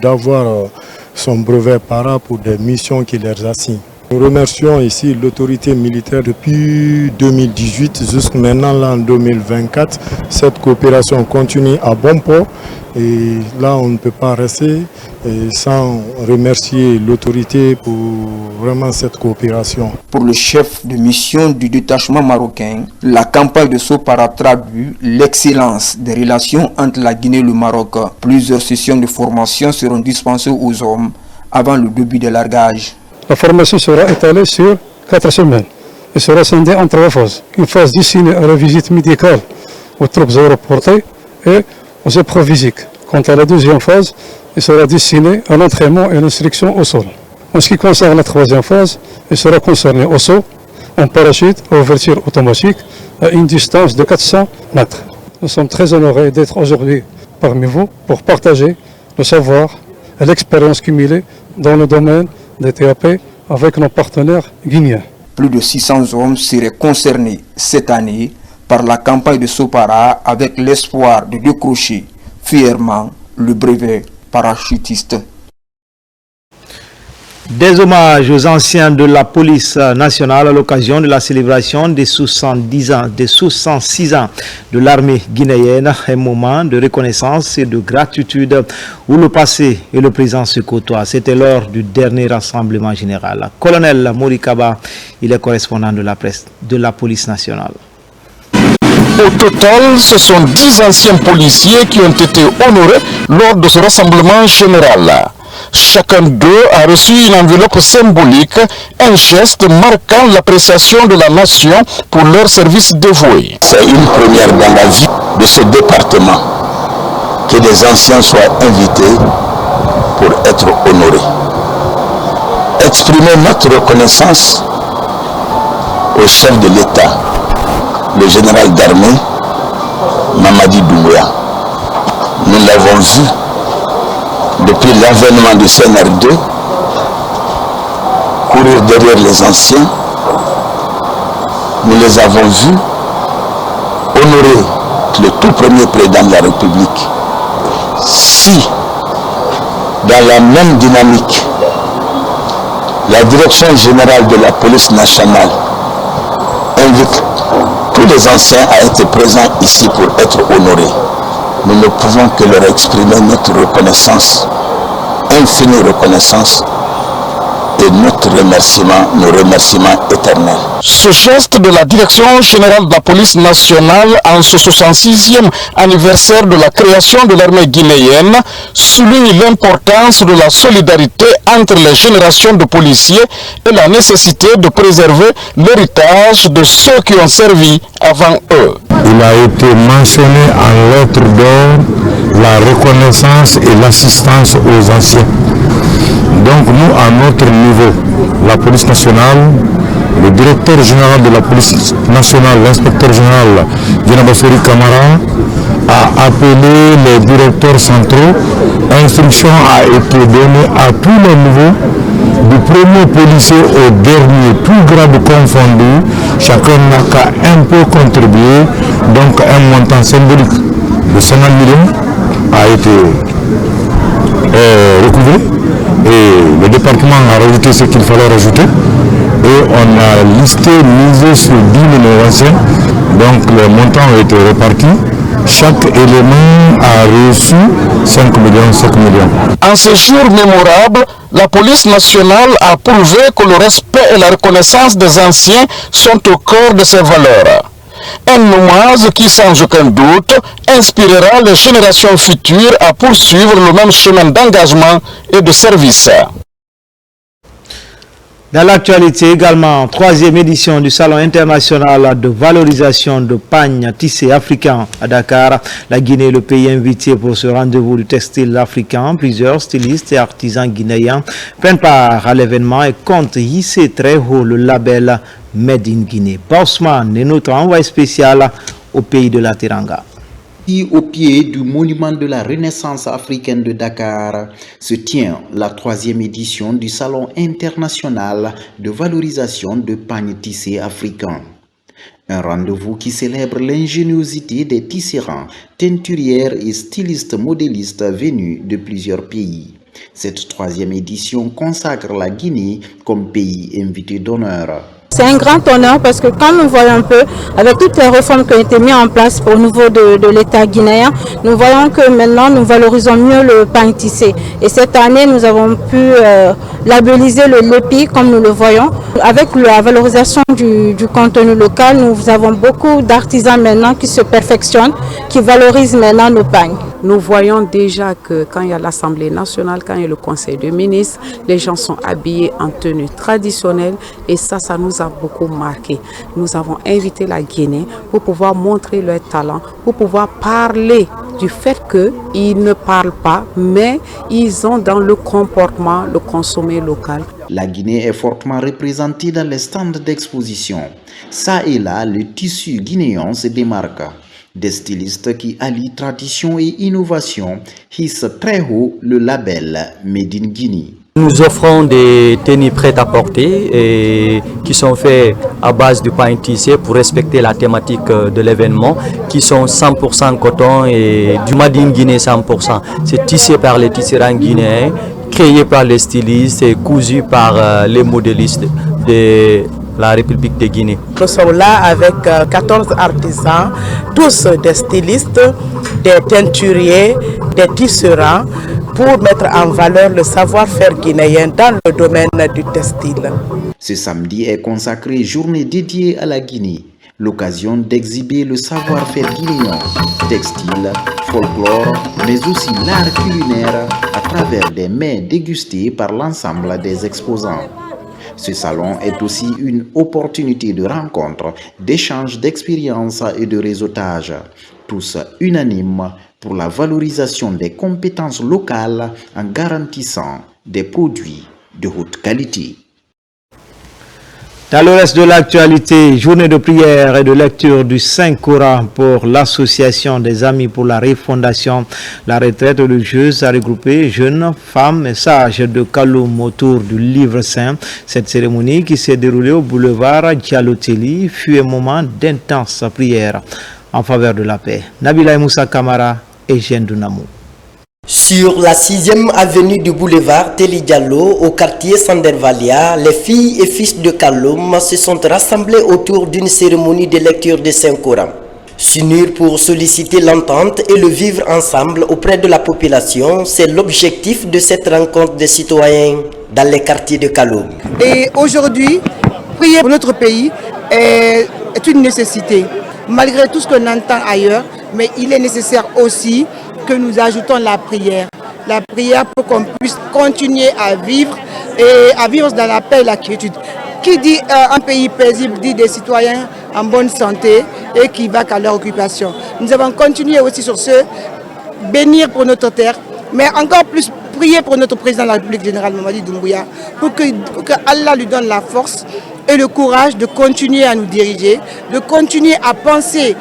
d'avoir son brevet para pour des missions qui leur assignent. Nous remercions ici l'autorité militaire depuis 2018 jusqu'à maintenant, là, en 2024. Cette coopération continue à bon port et là on ne peut pas rester sans remercier l'autorité pour vraiment cette coopération. Pour le chef de mission du détachement marocain, la campagne de Sopara traduit l'excellence des relations entre la Guinée et le Maroc. Plusieurs sessions de formation seront dispensées aux hommes avant le début de largage. La formation sera étalée sur 4 semaines et sera scindée en 3 phases. Une phase destinée à la visite médicale aux troupes aéroportées et aux épreuves physiques. Quant à la deuxième phase, elle sera destinée à l'entraînement et l'instruction au sol. En ce qui concerne la troisième phase, elle sera concernée au saut, en parachute, à ouverture automatique, à une distance de 400 mètres. Nous sommes très honorés d'être aujourd'hui parmi vous pour partager le savoir et l'expérience cumulée dans le domaine des TAP avec nos partenaires guinéens. Plus de 600 hommes seraient concernés cette année par la campagne de Sopara avec l'espoir de décrocher fièrement le brevet parachutiste. Des hommages aux anciens de la police nationale à l'occasion de la célébration des 66 ans de l'armée guinéenne, un moment de reconnaissance et de gratitude où le passé et le présent se côtoient. C'était lors du dernier rassemblement général. Colonel Morikaba, il est correspondant de la presse de la police nationale. Au total, ce sont 10 anciens policiers qui ont été honorés lors de ce rassemblement général. Chacun d'eux a reçu une enveloppe symbolique, un geste marquant l'appréciation de la nation pour leur service dévoué. C'est une première dans la vie de ce département que des anciens soient invités pour être honorés. Exprimer notre reconnaissance au chef de l'État, le général d'armée, Mamadi Doumbouya. Nous l'avons vu depuis l'avènement du CNR2, courir derrière les anciens. Nous les avons vus honorer le tout premier président de la République. Si, dans la même dynamique, la direction générale de la police nationale invite tous les anciens à être présents ici pour être honorés, nous ne pouvons que leur exprimer notre reconnaissance, infinie reconnaissance et notre remerciement, nos remerciements éternels. Ce geste de la Direction générale de la police nationale en ce 66e anniversaire de la création de l'armée guinéenne souligne l'importance de la solidarité entre les générations de policiers et la nécessité de préserver l'héritage de ceux qui ont servi avant eux. Il a été mentionné en lettres d'or la reconnaissance et l'assistance aux anciens. Donc nous, à notre niveau, la police nationale, le directeur général de la police nationale, l'inspecteur général Djenabasori Kamara, a appelé les directeurs centraux. Instruction a été donnée à tous les niveaux, du premier policier au dernier, tout grade confondu. Chacun n'a qu'à un peu contribuer. Donc un montant symbolique de 50 millions a été recouvré. Et le département a rajouté ce qu'il fallait rajouter. Et on a misé sur 10 millions anciens. Donc les montants ont été répartis. Chaque élément a reçu 5 millions. En ce jour mémorable, la police nationale a prouvé que le respect et la reconnaissance des anciens sont au cœur de ses valeurs. Un hommage qui, sans aucun doute, inspirera les générations futures à poursuivre le même chemin d'engagement et de service. Dans l'actualité également, 3e édition du Salon international de valorisation de pagnes tissés africains à Dakar. La Guinée est le pays invité pour ce rendez-vous du textile africain. Plusieurs stylistes et artisans guinéens prennent part à l'événement et comptent hisser très haut le label Made in Guinée. Bosman est notre envoyé spécial au pays de la Teranga. Au pied du monument de la Renaissance africaine de Dakar se tient la 3e édition du Salon international de valorisation de pagnes tissés africains. Un rendez-vous qui célèbre l'ingéniosité des tisserands, teinturières et stylistes modélistes venus de plusieurs pays. Cette troisième édition consacre la Guinée comme pays invité d'honneur. C'est un grand honneur parce que quand nous voyons un peu, avec toutes les réformes qui ont été mises en place au niveau de l'État guinéen, nous voyons que maintenant nous valorisons mieux le pain tissé. Et cette année, nous avons pu labelliser le LEPI comme nous le voyons. Avec la valorisation du contenu local, nous avons beaucoup d'artisans maintenant qui se perfectionnent, qui valorisent maintenant nos pains. Nous voyons déjà que quand il y a l'Assemblée nationale, quand il y a le Conseil de ministres, les gens sont habillés en tenue traditionnelle et ça nous a beaucoup marqué. Nous avons invité la Guinée pour pouvoir montrer leur talent, pour pouvoir parler du fait qu'ils ne parlent pas, mais ils ont dans le comportement le consommer local. La Guinée est fortement représentée dans les stands d'exposition. Ça et là, le tissu guinéen se démarque. Des stylistes qui allient tradition et innovation hissent très haut le label Made in Guinea. Nous offrons des tenues prêtes à porter et qui sont faites à base de pain tissé pour respecter la thématique de l'événement, qui sont 100% coton et du Made in Guinea 100%. C'est tissé par les tisserands guinéens, créé par les stylistes et cousu par les modélistes de la République de Guinée. Nous sommes là avec 14 artisans, tous des stylistes, des teinturiers, des tisserands, pour mettre en valeur le savoir-faire guinéen dans le domaine du textile. Ce samedi est consacré journée dédiée à la Guinée, l'occasion d'exhiber le savoir-faire guinéen, textile, folklore, mais aussi l'art culinaire à travers des mets dégustés par l'ensemble des exposants. Ce salon est aussi une opportunité de rencontre, d'échange d'expériences et de réseautage, tous unanimes pour la valorisation des compétences locales en garantissant des produits de haute qualité. Dans le reste de l'actualité, journée de prière et de lecture du Saint-Coran pour l'association des Amis pour la Refondation. La retraite religieuse a regroupé jeunes, femmes et sages de Kaloum autour du livre saint. Cette cérémonie qui s'est déroulée au boulevard Dialoteli fut un moment d'intense prière en faveur de la paix. Nabila Moussa Kamara et Jeanne Dunamou. Sur la 6e avenue du boulevard Teli Diallo, au quartier Sandervalia, les filles et fils de Kaloum se sont rassemblés autour d'une cérémonie de lecture du Saint-Coran. S'unir pour solliciter l'entente et le vivre ensemble auprès de la population, c'est l'objectif de cette rencontre des citoyens dans les quartiers de Kaloum. Et aujourd'hui, prier pour notre pays est une nécessité. Malgré tout ce qu'on entend ailleurs, mais il est nécessaire aussi que nous ajoutons la prière. La prière pour qu'on puisse continuer à vivre et à vivre dans la paix et la quiétude. Qui dit un pays paisible dit des citoyens en bonne santé et qui vaquent à leur occupation. Nous avons continué aussi sur ce, bénir pour notre terre, mais encore plus prier pour notre président de la République, général Mamadi Doumbouya, pour que Allah lui donne la force et le courage de continuer à nous diriger, de continuer à penser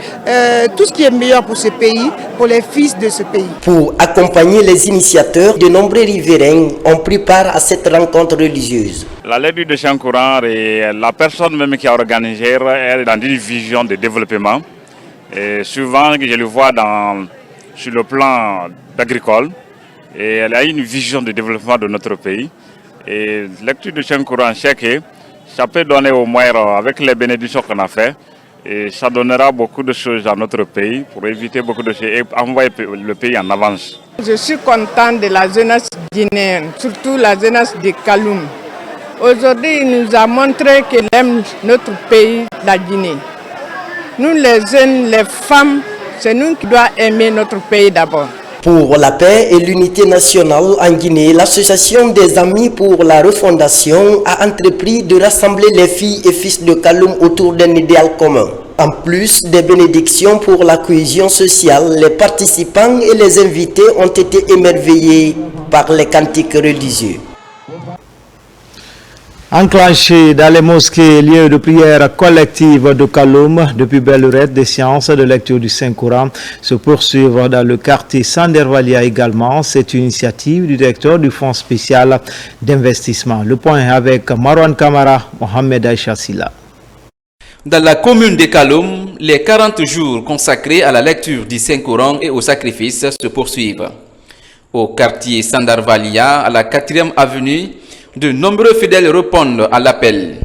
tout ce qui est meilleur pour ce pays, pour les fils de ce pays. Pour accompagner les initiateurs, de nombreux riverains ont pris part à cette rencontre religieuse. La lecture du Saint-Coran et la personne même qui a organisé est dans une vision de développement. Et souvent, je le vois sur le plan agricole, et elle a une vision de développement de notre pays. Et la lecture du Saint-Coran, ça peut donner au moins, avec les bénédictions qu'on a fait, et ça donnera beaucoup de choses à notre pays pour éviter beaucoup de choses et envoyer le pays en avance. Je suis content de la jeunesse guinéenne, surtout la jeunesse de Kaloum. Aujourd'hui, il nous a montré qu'il aime notre pays, la Guinée. Nous les jeunes, les femmes, c'est nous qui devons aimer notre pays d'abord. Pour la paix et l'unité nationale en Guinée, l'association des Amis pour la Refondation a entrepris de rassembler les filles et fils de Kaloum autour d'un idéal commun. En plus des bénédictions pour la cohésion sociale, les participants et les invités ont été émerveillés par les cantiques religieux. Enclenché dans les mosquées, lieux de prière collective de Kaloum, depuis belle lurette, des séances de lecture du Saint-Coran se poursuivent dans le quartier Sandervalia également. C'est une initiative du directeur du Fonds spécial d'investissement. Le point avec Marwan Kamara, Mohamed Aïcha Silla. Dans la commune de Kaloum, les 40 jours consacrés à la lecture du Saint-Coran et au sacrifice se poursuivent. Au quartier Sandarvalia, à la 4e avenue, de nombreux fidèles répondent à l'appel.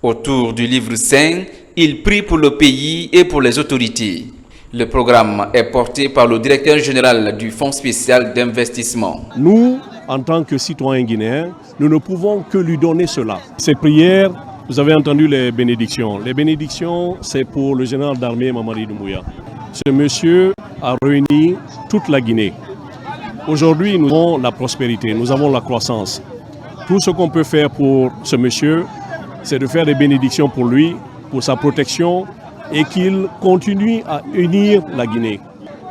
Autour du livre saint, ils prient pour le pays et pour les autorités. Le programme est porté par le directeur général du Fonds spécial d'investissement. Nous, en tant que citoyens guinéens, nous ne pouvons que lui donner cela. Ces prières, vous avez entendu les bénédictions. Les bénédictions, c'est pour le général d'armée Mamadi Doumbouya. Ce monsieur a réuni toute la Guinée. Aujourd'hui, nous avons la prospérité, nous avons la croissance. Tout ce qu'on peut faire pour ce monsieur, c'est de faire des bénédictions pour lui, pour sa protection, et qu'il continue à unir la Guinée.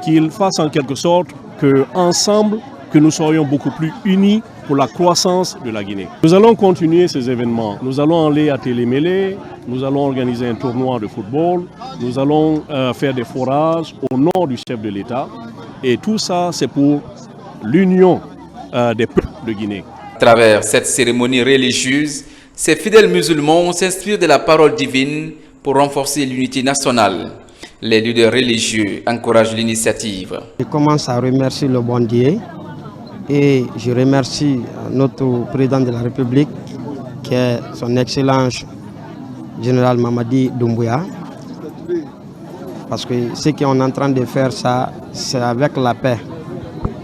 Qu'il fasse en quelque sorte qu'ensemble, que nous soyons beaucoup plus unis pour la croissance de la Guinée. Nous allons continuer ces événements. Nous allons aller à Télémélé, nous allons organiser un tournoi de football, nous allons faire des forages au nom du chef de l'État. Et tout ça, c'est pour l'union des peuples de Guinée. À travers cette cérémonie religieuse, ces fidèles musulmans s'inspirent de la parole divine pour renforcer l'unité nationale. Les leaders religieux encouragent l'initiative. Je commence à remercier le bon Dieu et je remercie notre président de la République, qui est son Excellence Général Mamadi Doumbouya, parce que ce qu'on est en train de faire, ça, c'est avec la paix.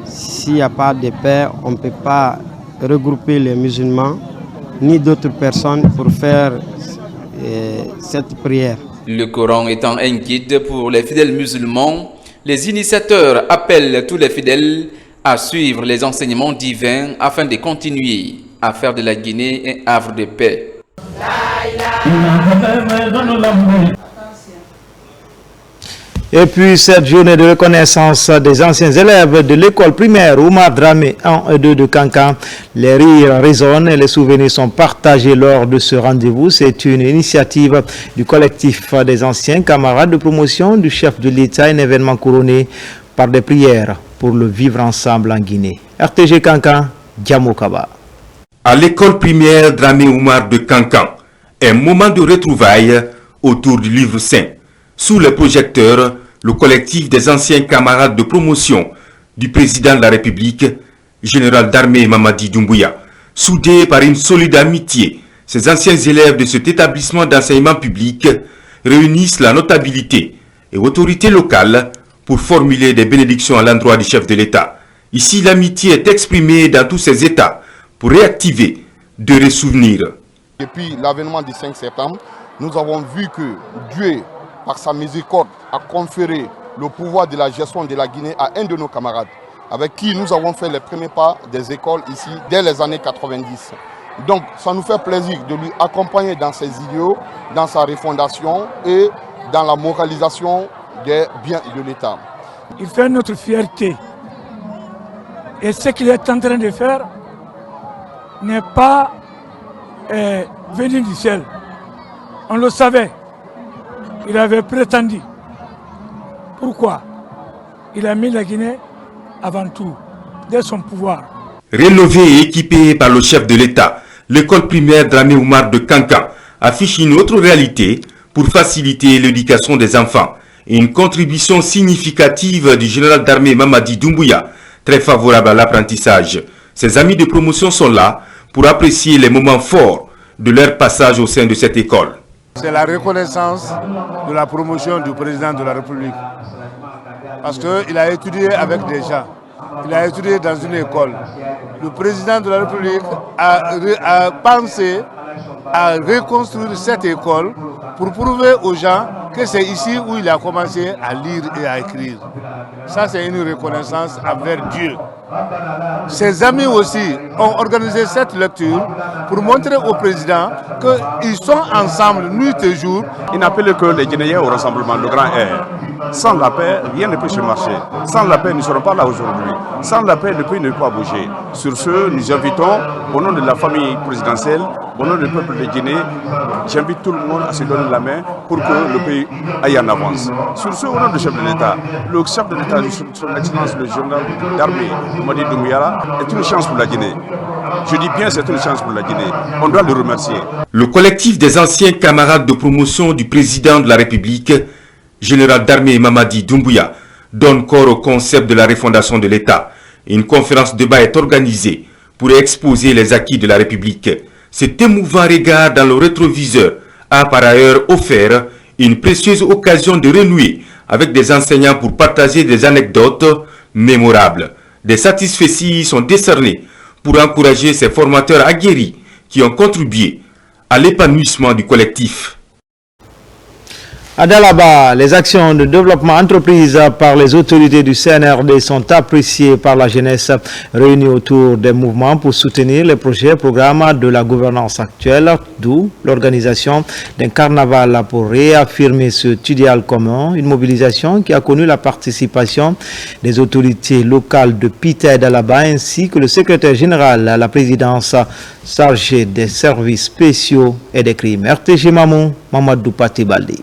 S'il n'y a pas de paix, on ne peut pas regrouper les musulmans ni d'autres personnes pour faire cette prière. Le Coran étant un guide pour les fidèles musulmans, les initiateurs appellent tous les fidèles à suivre les enseignements divins afin de continuer à faire de la Guinée un havre de paix. Et puis cette journée de reconnaissance des anciens élèves de l'école primaire Oumar Dramé 1 et 2 de Kankan, les rires résonnent et les souvenirs sont partagés lors de ce rendez-vous. C'est une initiative du collectif des anciens camarades de promotion du chef de l'État, un événement couronné par des prières pour le vivre ensemble en Guinée. RTG Kankan, Djamokaba. À l'école primaire Dramé Oumar de Kankan, un moment de retrouvailles autour du livre saint. Sous les projecteurs, le collectif des anciens camarades de promotion du président de la République, général d'armée Mamadi Doumbouya. Soudés par une solide amitié, ces anciens élèves de cet établissement d'enseignement public réunissent la notabilité et autorité locale pour formuler des bénédictions à l'endroit du chef de l'État. Ici, l'amitié est exprimée dans tous ses états pour réactiver de souvenirs. Depuis l'avènement du 5 septembre, nous avons vu que Dieu, par sa miséricorde, a conféré le pouvoir de la gestion de la Guinée à un de nos camarades, avec qui nous avons fait les premiers pas des écoles ici dès les années 90. Donc ça nous fait plaisir de lui accompagner dans ses idéaux, dans sa refondation et dans la moralisation des biens de l'État. Il fait notre fierté. Et ce qu'il est en train de faire n'est pas venu du ciel. On le savait. Il avait prétendu. Pourquoi? Il a mis la Guinée avant tout, dès son pouvoir. Rénovée et équipée par le chef de l'État, l'école primaire Dramé Oumar de Kankan affiche une autre réalité pour faciliter l'éducation des enfants et une contribution significative du général d'armée Mamadi Doumbouya, très favorable à l'apprentissage. Ses amis de promotion sont là pour apprécier les moments forts de leur passage au sein de cette école. C'est la reconnaissance de la promotion du président de la République. Parce qu'il a étudié avec des gens. Il a étudié dans une école. Le président de la République a pensé à reconstruire cette école pour prouver aux gens que c'est ici où il a commencé à lire et à écrire. Ça, c'est une reconnaissance envers Dieu. Ses amis aussi ont organisé cette lecture pour montrer au président qu'ils sont ensemble nuit et jour. Il n'appelle que les Guinéens au rassemblement, le grand air. Sans la paix, rien ne peut se marcher. Sans la paix, nous ne serons pas là aujourd'hui. Sans la paix, le pays ne peut pas bouger. Sur ce, nous invitons, au nom de la famille présidentielle, au nom du peuple de Guinée, j'invite tout le monde à se donner la main pour que le pays aille en avance. Sur ce, au nom du chef de l'État, le chef de l'État, son Excellence le général d'armée, Mamadi Doumbouya, est une chance pour la Guinée. Je dis bien, c'est une chance pour la Guinée. On doit le remercier. Le collectif des anciens camarades de promotion du président de la République, général d'armée Mamadi Doumbouya, donne corps au concept de la refondation de l'État. Une conférence débat est organisée pour exposer les acquis de la République. Cet émouvant regard dans le rétroviseur a par ailleurs offert une précieuse occasion de renouer avec des enseignants pour partager des anecdotes mémorables. Des satisfecits sont décernés pour encourager ces formateurs aguerris qui ont contribué à l'épanouissement du collectif. À Dalaba, les actions de développement entreprises par les autorités du CNRD sont appréciées par la jeunesse réunie autour des mouvements pour soutenir les projets et programmes de la gouvernance actuelle, d'où l'organisation d'un carnaval pour réaffirmer ce idéal commun, une mobilisation qui a connu la participation des autorités locales de Pita et Dalaba ainsi que le secrétaire général à la présidence chargé des services spéciaux et des crimes. RTG Mamou, Mamadou Pati Baldi.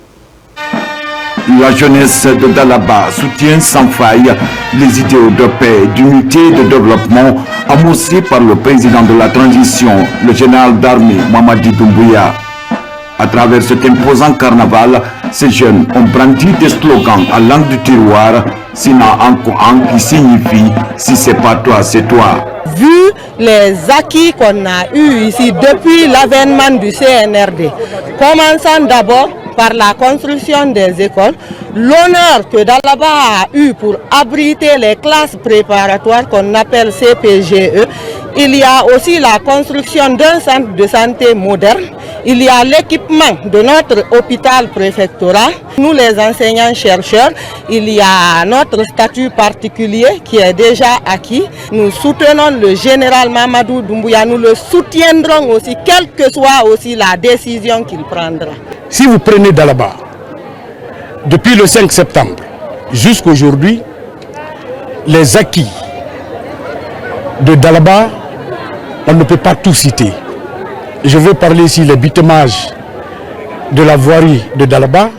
La jeunesse de Dalaba soutient sans faille les idéaux de paix, d'unité et de développement amorcés par le président de la transition, le général d'armée Mamadi Doumbouya. À travers cet imposant carnaval, ces jeunes ont brandi des slogans à langue du tiroir, Sina Anko An, qui signifie « Si c'est pas toi, c'est toi ». Vu les acquis qu'on a eus ici depuis l'avènement du CNRD, commençant d'abord par la construction des écoles, l'honneur que Dalaba a eu pour abriter les classes préparatoires qu'on appelle CPGE, il y a aussi la construction d'un centre de santé moderne, il y a l'équipement de notre hôpital préfectoral, nous les enseignants-chercheurs, il y a notre statut particulier qui est déjà acquis. Nous soutenons le général Mamadou Doumbouya, nous le soutiendrons aussi, quelle que soit aussi la décision qu'il prendra. Si vous prenez Dalaba, depuis le 5 septembre jusqu'à aujourd'hui, les acquis de Dalaba, on ne peut pas tout citer. Je veux parler ici des bitemages de la voirie de Dalaba,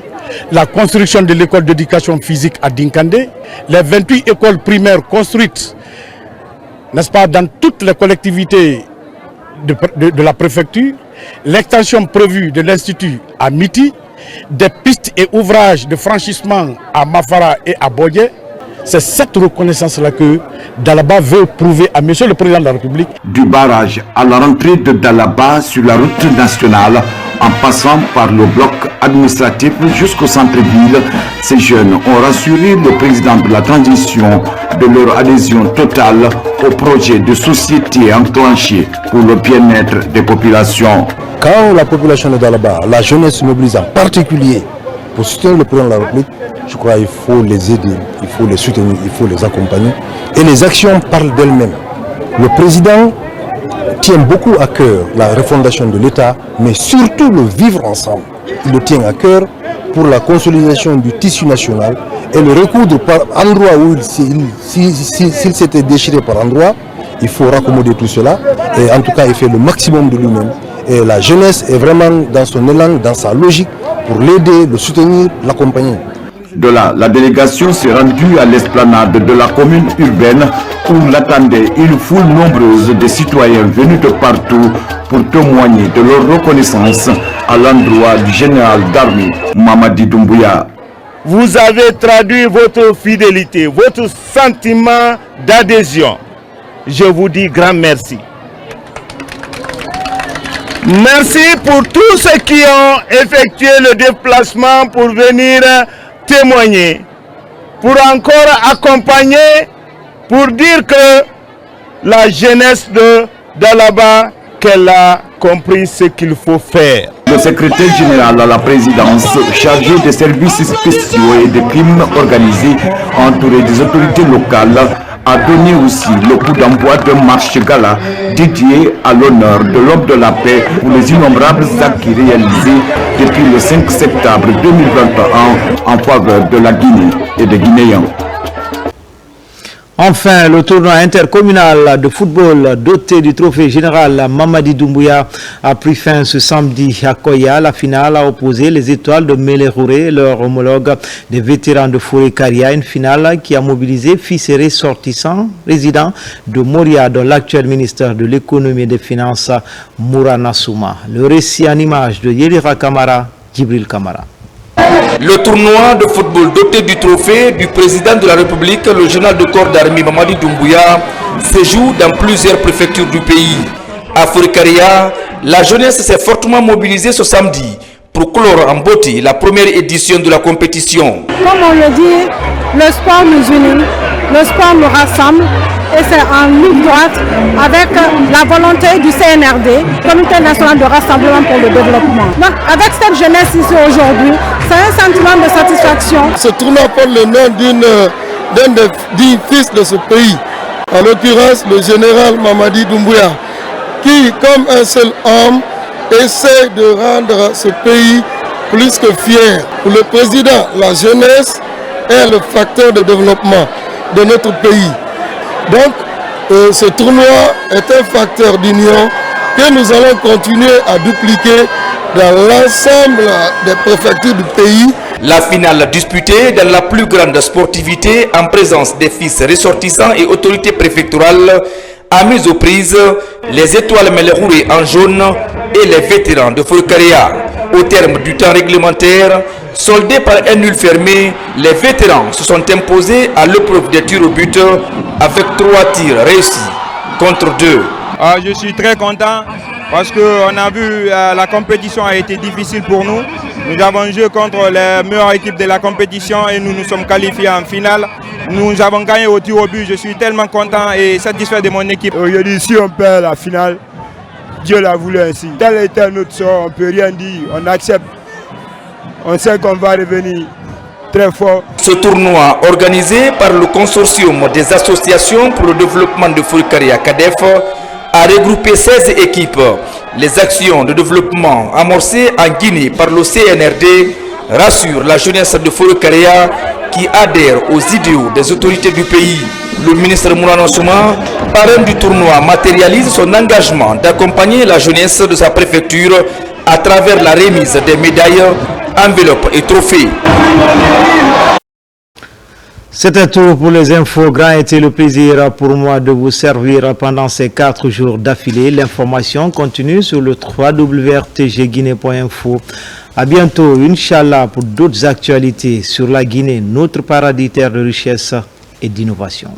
la construction de l'école d'éducation physique à Dinkandé, les 28 écoles primaires construites, n'est-ce pas, dans toutes les collectivités de la préfecture, l'extension prévue de l'Institut à Miti, des pistes et ouvrages de franchissement à Mafara et à Boye. C'est cette reconnaissance-là que Dalaba veut prouver à M. le Président de la République. Du barrage à la rentrée de Dalaba sur la route nationale, en passant par le bloc administratif jusqu'au centre-ville, ces jeunes ont rassuré le président de la transition de leur adhésion totale au projet de société enclenché pour le bien-être des populations. Quand la population de Dalaba, la jeunesse se mobilise en particulier pour soutenir le président de la République, je crois qu'il faut les aider, il faut les soutenir, il faut les accompagner. Et les actions parlent d'elles-mêmes. Le président tient beaucoup à cœur la refondation de l'État, mais surtout le vivre ensemble. Il le tient à cœur pour la consolidation du tissu national et le recoudre par endroit où s'il s'était déchiré par endroit, il faut raccommoder tout cela. Et en tout cas, il fait le maximum de lui-même. Et la jeunesse est vraiment dans son élan, dans sa logique, pour l'aider, le soutenir, l'accompagner. De là, la délégation s'est rendue à l'esplanade de la commune urbaine où l'attendait une foule nombreuse de citoyens venus de partout pour témoigner de leur reconnaissance à l'endroit du général d'armée Mamadi Doumbouya. Vous avez traduit votre fidélité, votre sentiment d'adhésion. Je vous dis grand merci. Merci pour tous ceux qui ont effectué le déplacement pour venir témoigner, pour encore accompagner, pour dire que la jeunesse de Dalaba, qu'elle a compris ce qu'il faut faire. Le secrétaire général à la présidence, chargé des services spéciaux et des crimes organisés, entouré des autorités locales, a donné aussi le coup d'envoi d'un marche gala dédié à l'honneur de l'homme de la paix pour les innombrables actes réalisés depuis le 5 septembre 2021 en faveur de la Guinée et des Guinéens. Enfin, le tournoi intercommunal de football doté du trophée général Mamadi Doumbouya a pris fin ce samedi à Koya. La finale a opposé les étoiles de Melerouré et leur homologue des vétérans de Forêt-Caria. Une finale qui a mobilisé fils et ressortissants résidents de Moria, dont l'actuel ministre de l'économie et des finances Moura Nassouma. Le récit en image de Yelira Kamara, Djibril Kamara. Le tournoi de football doté du trophée du président de la République, le général de corps d'armée Mamadi Doumbouya, se joue dans plusieurs préfectures du pays. À Fourikaria, la jeunesse s'est fortement mobilisée ce samedi pour clore en beauté la première édition de la compétition. Comme on le dit, le sport nous unit, le sport nous rassemble et c'est en ligne droite avec la volonté du CNRD, Comité national de rassemblement pour le développement. Donc avec cette jeunesse ici aujourd'hui, c'est un sentiment de satisfaction. Ce tournoi porte le nom d'un des fils de ce pays, en l'occurrence le général Mamadi Doumbouya, qui comme un seul homme essaie de rendre ce pays plus que fier. Pour le président, la jeunesse est le facteur de développement de notre pays. Donc, ce tournoi est un facteur d'union que nous allons continuer à dupliquer dans l'ensemble des préfectures du pays. La finale disputée dans la plus grande sportivité en présence des fils ressortissants et autorités préfectorales a mis aux prises les étoiles Melerouré en jaune et les vétérans de Fourikaria. Au terme du temps réglementaire, soldés par un nul fermé, les vétérans se sont imposés à l'épreuve des tirs au but avec 3 tirs réussis contre 2. Je suis très content parce qu'on a vu la compétition a été difficile pour nous. Nous avons joué contre les meilleures équipes de la compétition et nous nous sommes qualifiés en finale. Nous avons gagné au tir au but. Je suis tellement content et satisfait de mon équipe. Aujourd'hui, si on perd la finale, Dieu l'a voulu ainsi. Tel était notre sort, on ne peut rien dire. On accepte. On sait qu'on va revenir très fort. Ce tournoi, organisé par le consortium des associations pour le développement de Fourikaria CADEF, a regroupé 16 équipes. Les actions de développement amorcées en Guinée par le CNRD rassurent la jeunesse de Fourikaria qui adhère aux idéaux des autorités du pays. Le ministre Moulana Souma, parrain du tournoi, matérialise son engagement d'accompagner la jeunesse de sa préfecture à travers la remise des médailles, enveloppes et trophées. C'était tout pour les infos. Grand était le plaisir pour moi de vous servir pendant ces 4 jours d'affilée. L'information continue sur le www.rtgguinée.info. À bientôt, Inch'Allah, pour d'autres actualités sur la Guinée, notre paradis terre de richesse et d'innovation.